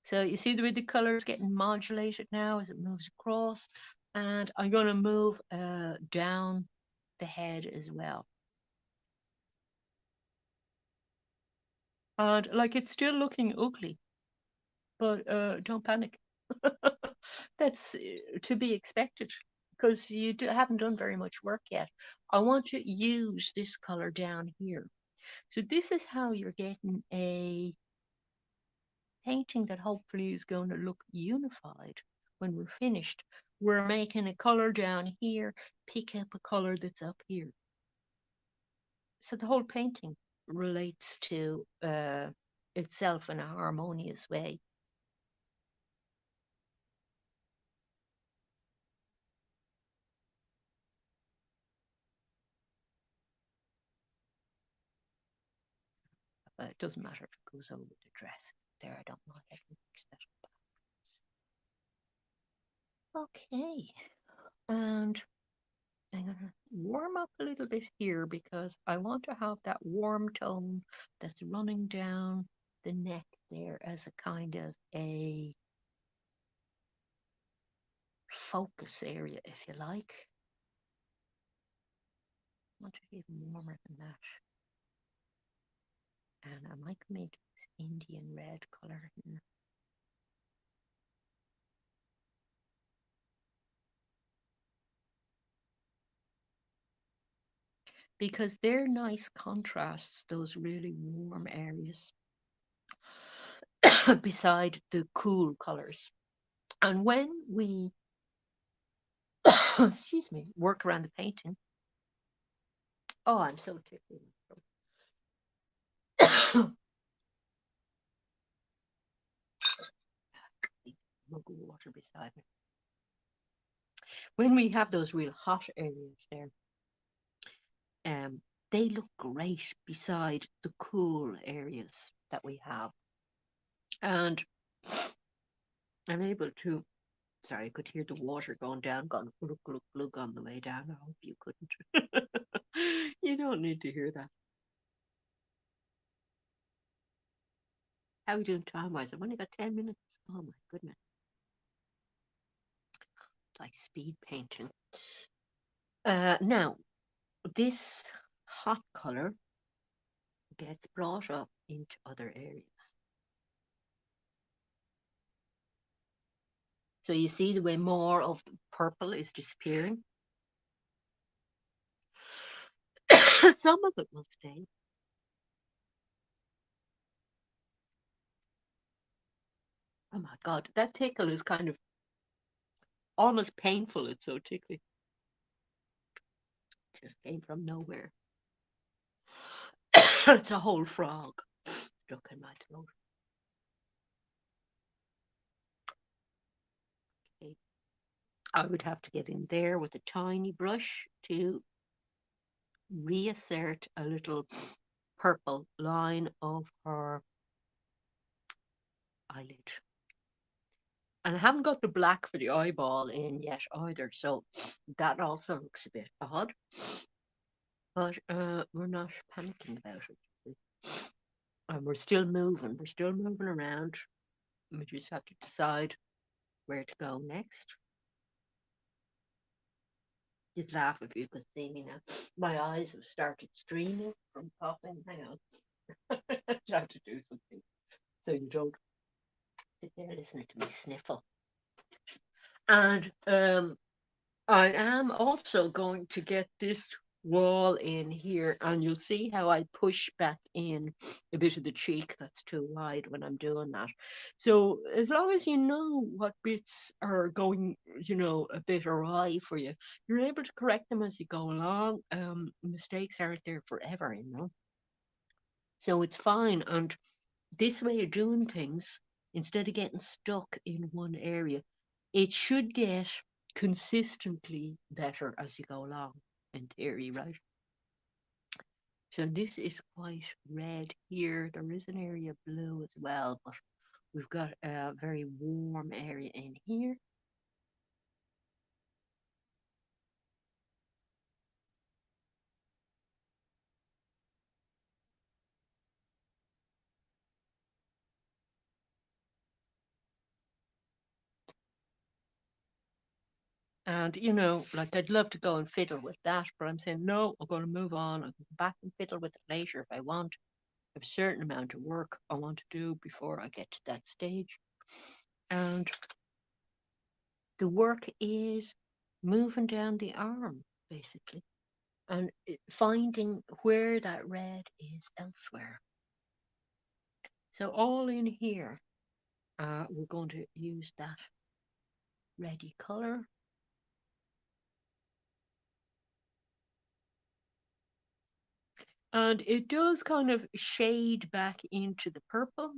So you see the way the color is getting modulated now as it moves across. And I'm going to move down the head as well. And like it's still looking ugly, but don't panic. That's to be expected because you haven't done very much work yet. I want to use this color down here. So this is how you're getting a painting that hopefully is going to look unified when we're finished, we're making a color down here, pick up a color that's up here. So the whole painting relates to itself in a harmonious way. It doesn't matter if it goes over the dress. There, I don't mind. I can fix that. Okay, and I'm gonna warm up a little bit here because I want to have that warm tone that's running down the neck there as a kind of a focus area, if you like. I want it even warmer than that. And I might make this Indian red color here. Because they're nice contrasts, those really warm areas, beside the cool colors. And when we, excuse me, work around the painting, oh, I'm so tickled. Mug of water beside me. When we have those real hot areas there, um, they look great beside the cool areas that we have. And I'm able to, sorry, I could hear the water going down, going glug, glug, glug on the way down. I hope you couldn't. You don't need to hear that. How are you doing time wise? I've only got 10 minutes. Oh my goodness. It's like speed painting. Now, this hot color gets brought up into other areas. So you see the way more of the purple is disappearing. Some of it will stay. Oh my God, that tickle is kind of almost painful. It's so tickly. Just came from nowhere. It's a whole frog stuck in my throat. Okay. I would have to get in there with a tiny brush to reassert a little purple line of her eyelid. And I haven't got the black for the eyeball in yet either, so that also looks a bit odd. But we're not panicking about it. And we're still moving around. We just have to decide where to go next. Just laugh if you could see me now. My eyes have started streaming from coughing. Hang on. Trying to do something so you don't sit there listening to me sniffle. And I am also going to get this wall in here, and you'll see how I push back in a bit of the cheek that's too wide when I'm doing that. So as long as you know what bits are going, a bit awry for you, you're able to correct them as you go along. Mistakes aren't there forever. So it's fine. And this way of doing things, instead of getting stuck in one area, it should get consistently better as you go along, in theory, right? So this is quite red here. There is an area of blue as well, but we've got a very warm area in here. And, like I'd love to go and fiddle with that, but I'm saying, no, I'm going to move on. I can come back and fiddle with it later if I want. I have a certain amount of work I want to do before I get to that stage. And the work is moving down the arm, basically, and finding where that red is elsewhere. So all in here, we're going to use that reddy colour. And it does kind of shade back into the purple,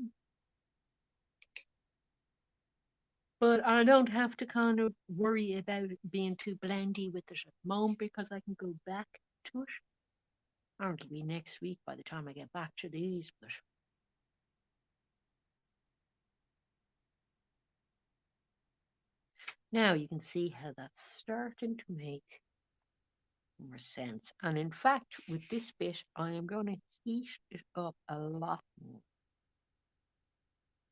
but I don't have to kind of worry about it being too blendy with it at the moment because I can go back to it. Or it'll be next week by the time I get back to these, but now you can see how that's starting to make more sense. And in fact, with this bit, I am going to heat it up a lot more.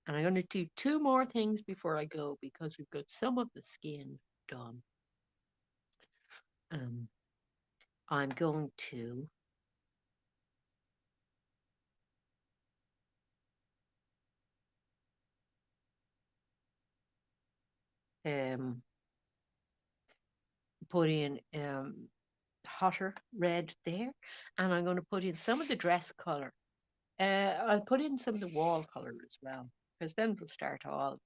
And I'm going to do two more things before I go because we've got some of the skin done. Um, I'm going to um, put in hotter red there, and I'm going to put in some of the dress color. I'll put in some of the wall color as well, because then it'll start all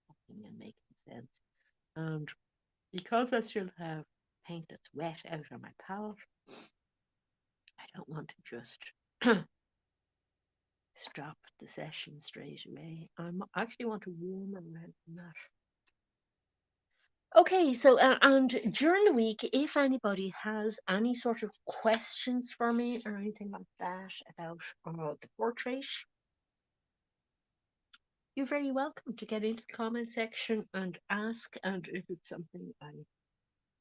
popping and making sense. And because I still have paint that's wet out on my palette, I don't want to just stop the session straight away. I actually want to warm around than that. Okay, so and during the week, if anybody has any sort of questions for me or anything like that about the portrait, you're very welcome to get into the comment section and ask. And if it's something I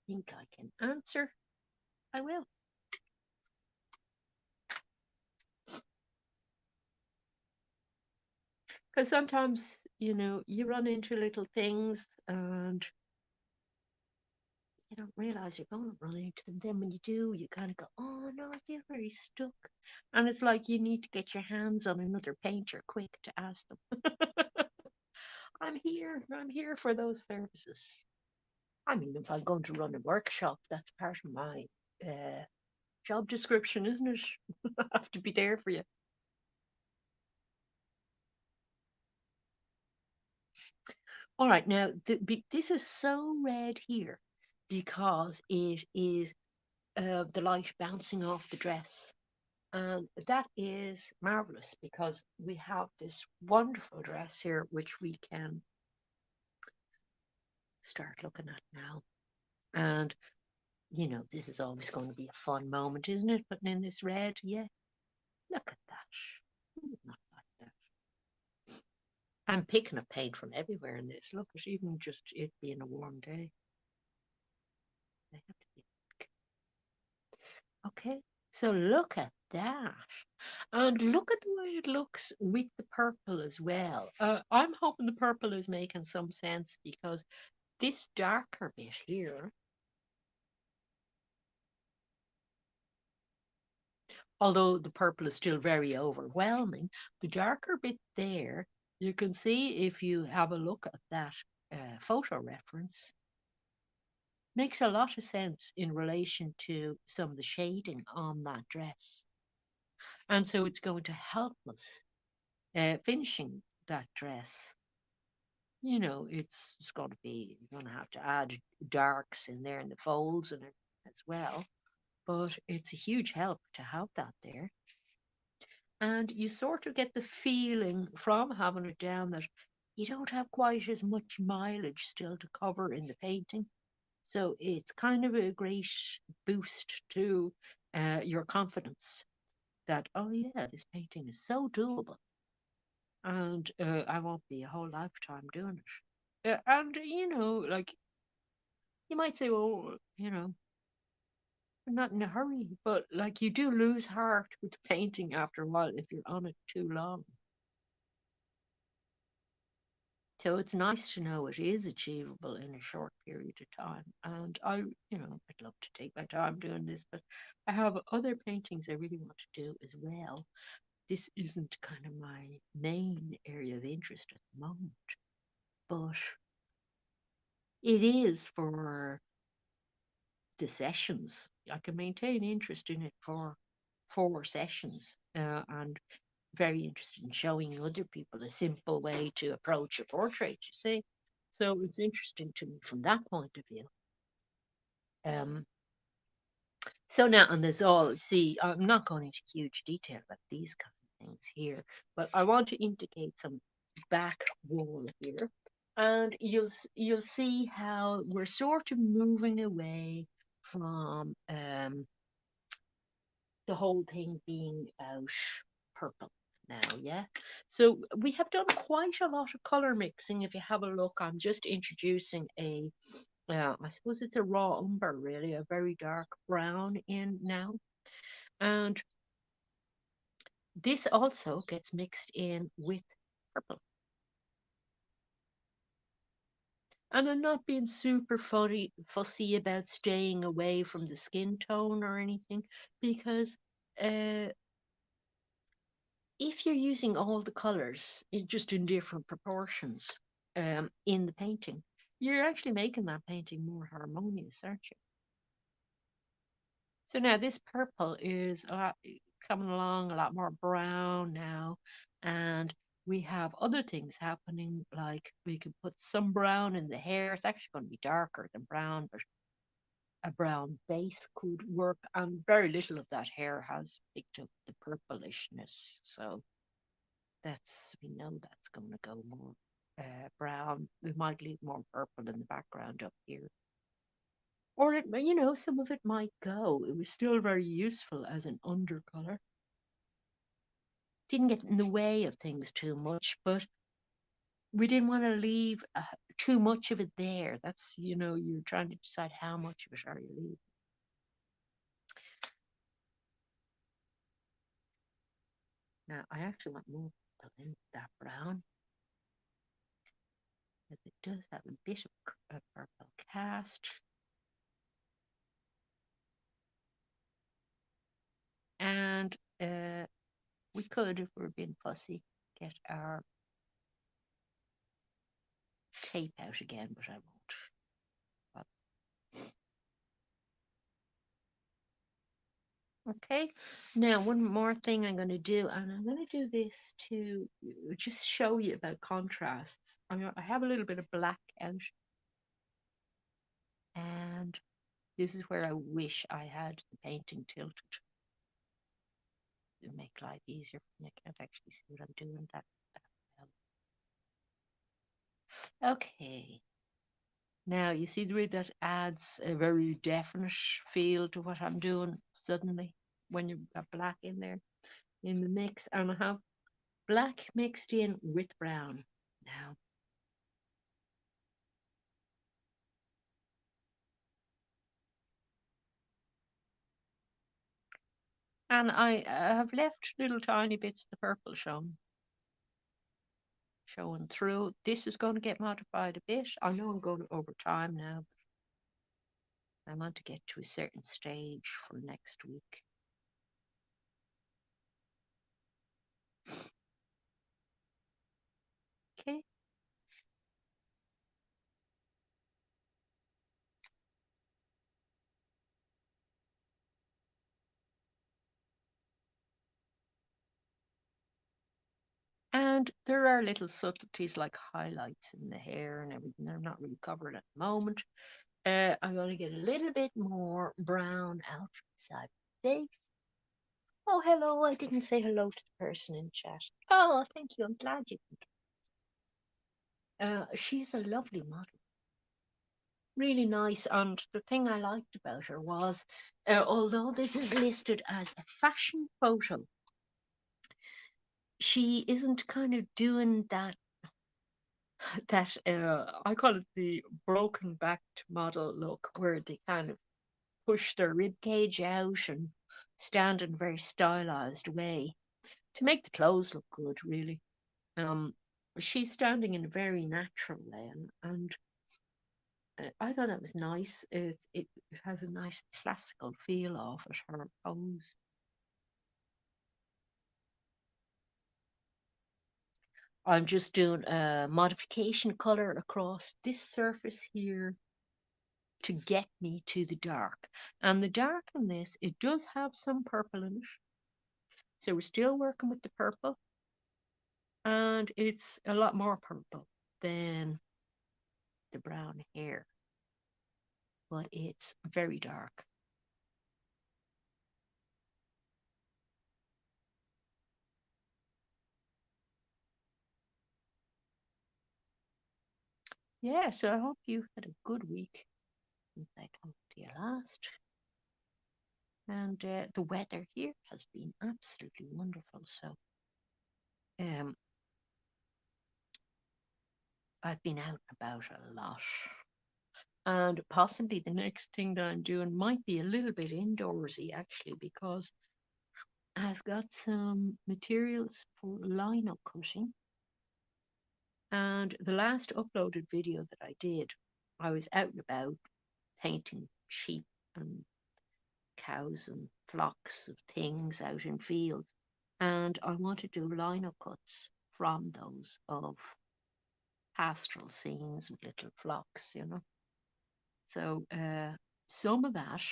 think I can answer, I will. Because sometimes, you run into little things and you don't realize you're going to run into them. Then when you do, you kind of go, oh no, I feel very stuck. And it's like you need to get your hands on another painter quick to ask them. I'm here. I'm here for those services. I mean, if I'm going to run a workshop, that's part of my uh, job description, isn't it? I have to be there for you. All right, now this is so red here because it is the light bouncing off the dress. And that is marvelous because we have this wonderful dress here, which we can start looking at now. And, this is always going to be a fun moment, isn't it? Putting in this red. Yeah, look at that. Who would not like that? I'm picking up paint from everywhere in this. Look at even just it being a warm day. They have to be okay. So look at that. And look at the way it looks with the purple as well. I'm hoping the purple is making some sense because this darker bit here, although the purple is still very overwhelming, the darker bit there, you can see if you have a look at that photo reference, makes a lot of sense in relation to some of the shading on that dress. And so it's going to help us finishing that dress. It's going to be, you're going to have to add darks in there in the folds and as well. But it's a huge help to have that there. And you sort of get the feeling from having it down that you don't have quite as much mileage still to cover in the painting. So it's kind of a great boost to your confidence that, oh yeah, this painting is so doable. And I won't be a whole lifetime doing it. And, like you might say, well, I'm not in a hurry, but like you do lose heart with painting after a while if you're on it too long. So it's nice to know it is achievable in a short period of time. And I'd love to take my time doing this, but I have other paintings I really want to do as well. This isn't kind of my main area of interest at the moment, but it is for the sessions. I can maintain interest in it for 4 sessions, and very interested in showing other people a simple way to approach a portrait, you see. So it's interesting to me from that point of view. Um, so now, and there's all, see, I'm not going into huge detail about these kind of things here, but I want to indicate some back wall here. And you'll see how we're sort of moving away from the whole thing being about purple now, yeah. So we have done quite a lot of color mixing. If you have a look, I'm just introducing a, I suppose it's a raw umber, really, a very dark brown in now. And this also gets mixed in with purple. And I'm not being super fussy about staying away from the skin tone or anything, because uh, if you're using all the colors just in different proportions in the painting, you're actually making that painting more harmonious, aren't you? So now this purple is a lot, coming along a lot more brown now, and we have other things happening, like we can put some brown in the hair. It's actually going to be darker than brown, but a brown base could work, and very little of that hair has picked up the purplishness. So we know that's going to go more brown. We might leave more purple in the background up here. Or some of it might go. It was still very useful as an undercolor. Didn't get in the way of things too much, but we didn't want to leave too much of it there. That's, you're trying to decide how much of it are you leaving. Now, I actually want more in that brown, because it does have a bit of a purple cast. And we could, if we're being fussy, get our tape out again, but I won't. Okay, now one more thing I'm going to do, and I'm going to do this to just show you about contrasts. I have a little bit of black out, and this is where I wish I had the painting tilted to make life easier for me. I can't actually see what I'm doing that well. Okay, now you see the way that adds a very definite feel to what I'm doing suddenly when you've got black in there in the mix, and I have black mixed in with brown now. And I have left little tiny bits of the purple showing through. This is going to get modified a bit. I know I'm going over time now, but I want to get to a certain stage for next week. Okay. And there are little subtleties like highlights in the hair and everything. They're not really covered at the moment. I'm going to get a little bit more brown out from the side of the face. Oh, hello. I didn't say hello to the person in chat. Oh, thank you. I'm glad you. She's a lovely model. Really nice. And the thing I liked about her was, although this is listed as a fashion photo, she isn't kind of doing that I call it the broken backed model look, where they kind of push their rib cage out and stand in a very stylized way to make the clothes look good, really. Um, she's standing in a very natural way, and I thought that was nice. It has a nice classical feel off it, her pose. I'm just doing a modification color across this surface here to get me to the dark. And the dark in this, it does have some purple in it. So we're still working with the purple, and it's a lot more purple than the brown hair, but it's very dark. Yeah, so I hope you had a good week since I talked to you last. And the weather here has been absolutely wonderful. So um, I've been out and about a lot. And possibly the next thing that I'm doing might be a little bit indoorsy actually, because I've got some materials for lino cutting. And the last uploaded video that I did, I was out and about painting sheep and cows and flocks of things out in fields. And I want to do lino cuts from those of pastoral scenes with little flocks. So some of that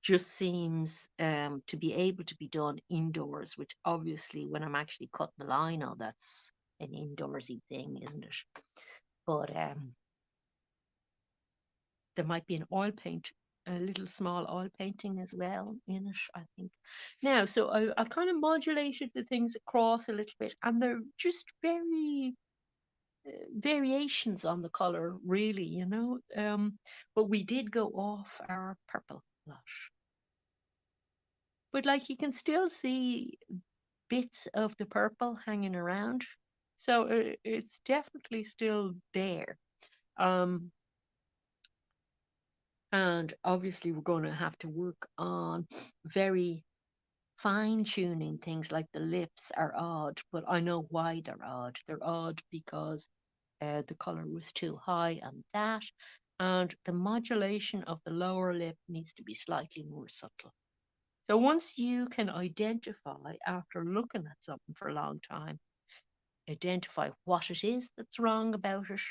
just seems to be able to be done indoors, which obviously when I'm actually cutting the lino, that's an indoorsy thing, isn't it? But there might be an oil paint, a little small oil painting as well in it, I think. Now, so I've kind of modulated the things across a little bit, and they're just very variations on the color, really. But we did go off our purple a lot. But like you can still see bits of the purple hanging around. So it's definitely still there. Um, and obviously, we're going to have to work on very fine tuning things like the lips are odd, but I know why they're odd. They're odd because the color was too high on that, and the modulation of the lower lip needs to be slightly more subtle. So once you can identify, after looking at something for a long time, identify what it is that's wrong about it,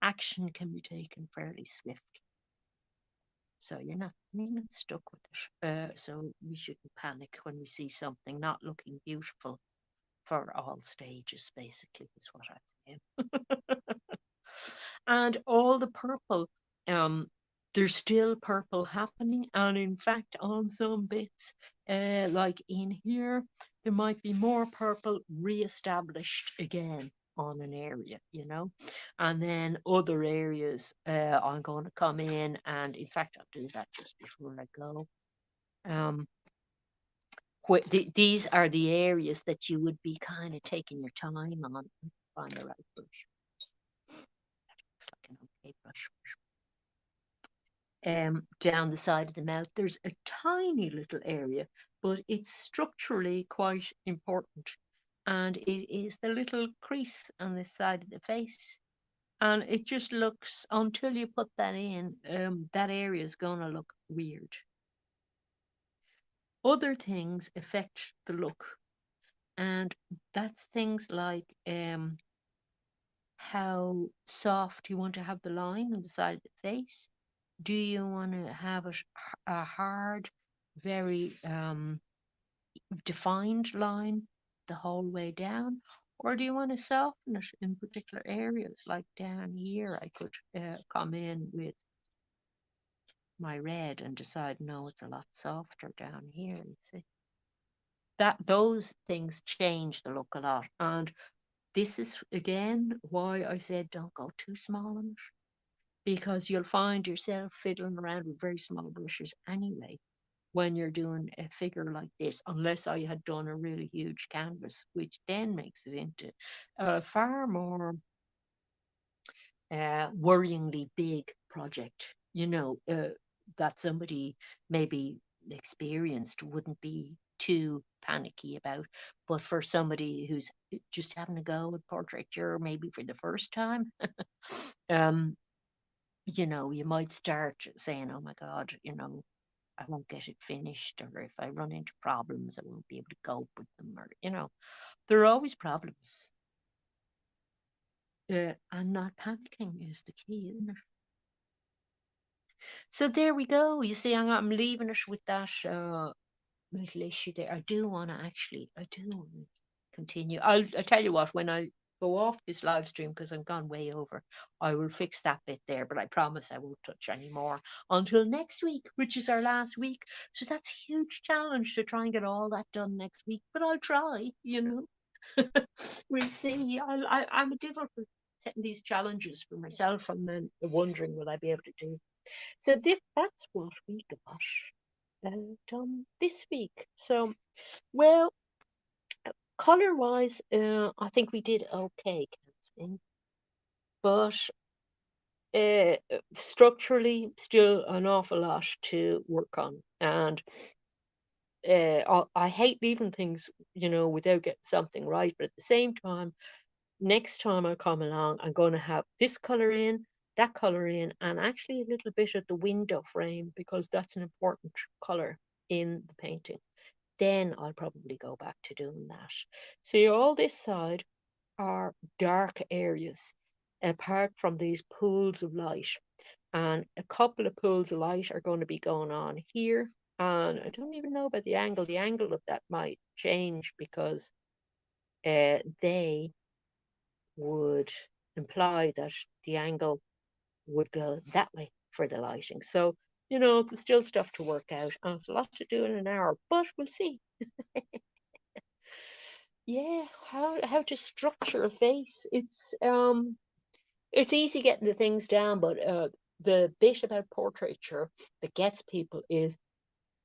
action can be taken fairly swiftly. So you're not stuck with it. So we shouldn't panic when we see something not looking beautiful for all stages, basically, is what I'm saying. And all the purple, um, there's still purple happening, and in fact, on some bits, like in here, there might be more purple re-established again on an area. And then other areas, I'm going to come in, and in fact, I'll do that just before I go. Um, these are the areas that you would be kind of taking your time on the right brush. Looks like an okay brush. Down the side of the mouth, there's a tiny little area, but it's structurally quite important. And it is the little crease on the side of the face. And it just looks, until you put that in, that area is going to look weird. Other things affect the look, and that's things like how soft you want to have the line on the side of the face. Do you want to have it a hard, very defined line the whole way down? Or do you want to soften it in particular areas? Like down here, I could come in with my red and decide, no, it's a lot softer down here. You see, that those things change the look a lot. And this is again why I said don't go too small on it, because you'll find yourself fiddling around with very small brushes anyway when you're doing a figure like this, unless I had done a really huge canvas, which then makes it into a far more worryingly big project, that somebody maybe experienced wouldn't be too panicky about. But for somebody who's just having a go at portraiture, maybe for the first time, um, you might start saying, oh my God, I won't get it finished, or if I run into problems, I won't be able to cope with them, or there are always problems. And not panicking is the key, isn't it? So there we go. You see, I'm leaving it with that little issue there. I do want to continue. I'll tell you what, when I go off this live stream because I'm gone way over. I will fix that bit there, but I promise I won't touch any more until next week, which is our last week. So that's a huge challenge to try and get all that done next week, but I'll try, you know. We'll see. I'm a devil for setting these challenges for myself and then wondering will I be able to do. So that's what we got done this week. So, well, color wise, I think we did okay, Kenzie, but uh, structurally, still an awful lot to work on. And I hate leaving things, without getting something right. But at the same time, next time I come along, I'm going to have this color in, that color in, and actually a little bit of the window frame because that's an important color in the painting. Then I'll probably go back to doing that. See, all this side are dark areas apart from these pools of light. And a couple of pools of light are going to be going on here. And I don't even know about the angle. The angle of that might change because they would imply that the angle would go that way for the lighting. So, there's still stuff to work out. And it's a lot to do in an hour, but we'll see. Yeah, how to structure a face. It's easy getting the things down, but the bit about portraiture that gets people is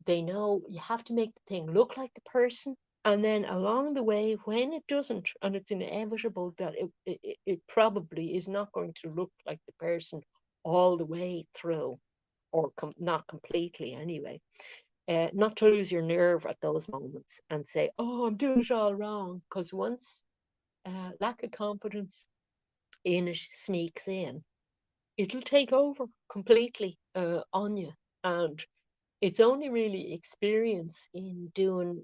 they know you have to make the thing look like the person, and then along the way, when it doesn't, and it's inevitable that it probably is not going to look like the person all the way through, or not completely anyway. Not to lose your nerve at those moments and say, "Oh, I'm doing it all wrong," because once lack of confidence in it sneaks in, it'll take over completely on you. And it's only really experience in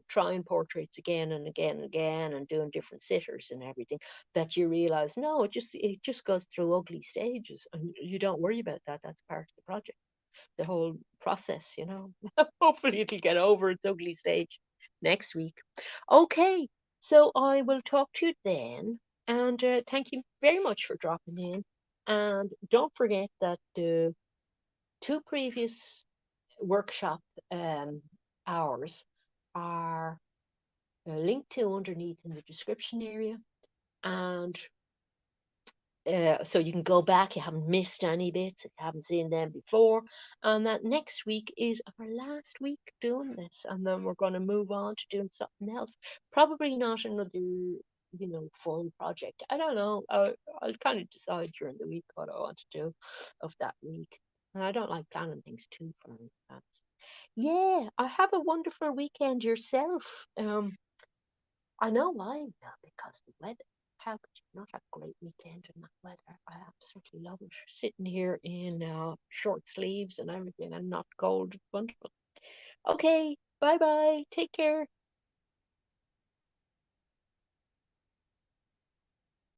trying portraits again and again and again and doing different sitters and everything that you realize, no, it just goes through ugly stages and you don't worry about that. That's part of the project, the whole process. Hopefully it'll get over its ugly stage next week. Okay, so I will talk to you then. And thank you very much for dropping in. And don't forget that the two previous workshop hours are linked to underneath in the description area. And so you can go back, you haven't missed any bits, if you haven't seen them before. And that next week is our last week doing this. And then we're going to move on to doing something else. Probably not another, full project. I don't know. I'll kind of decide during the week what I want to do of that week. And I don't like planning things too far in advance. Yeah, I have a wonderful weekend yourself. I know why now because the weather. How could you not have a great weekend in that weather? I absolutely love it. Sitting here in short sleeves and everything and not cold. It's wonderful. Okay, bye bye. Take care.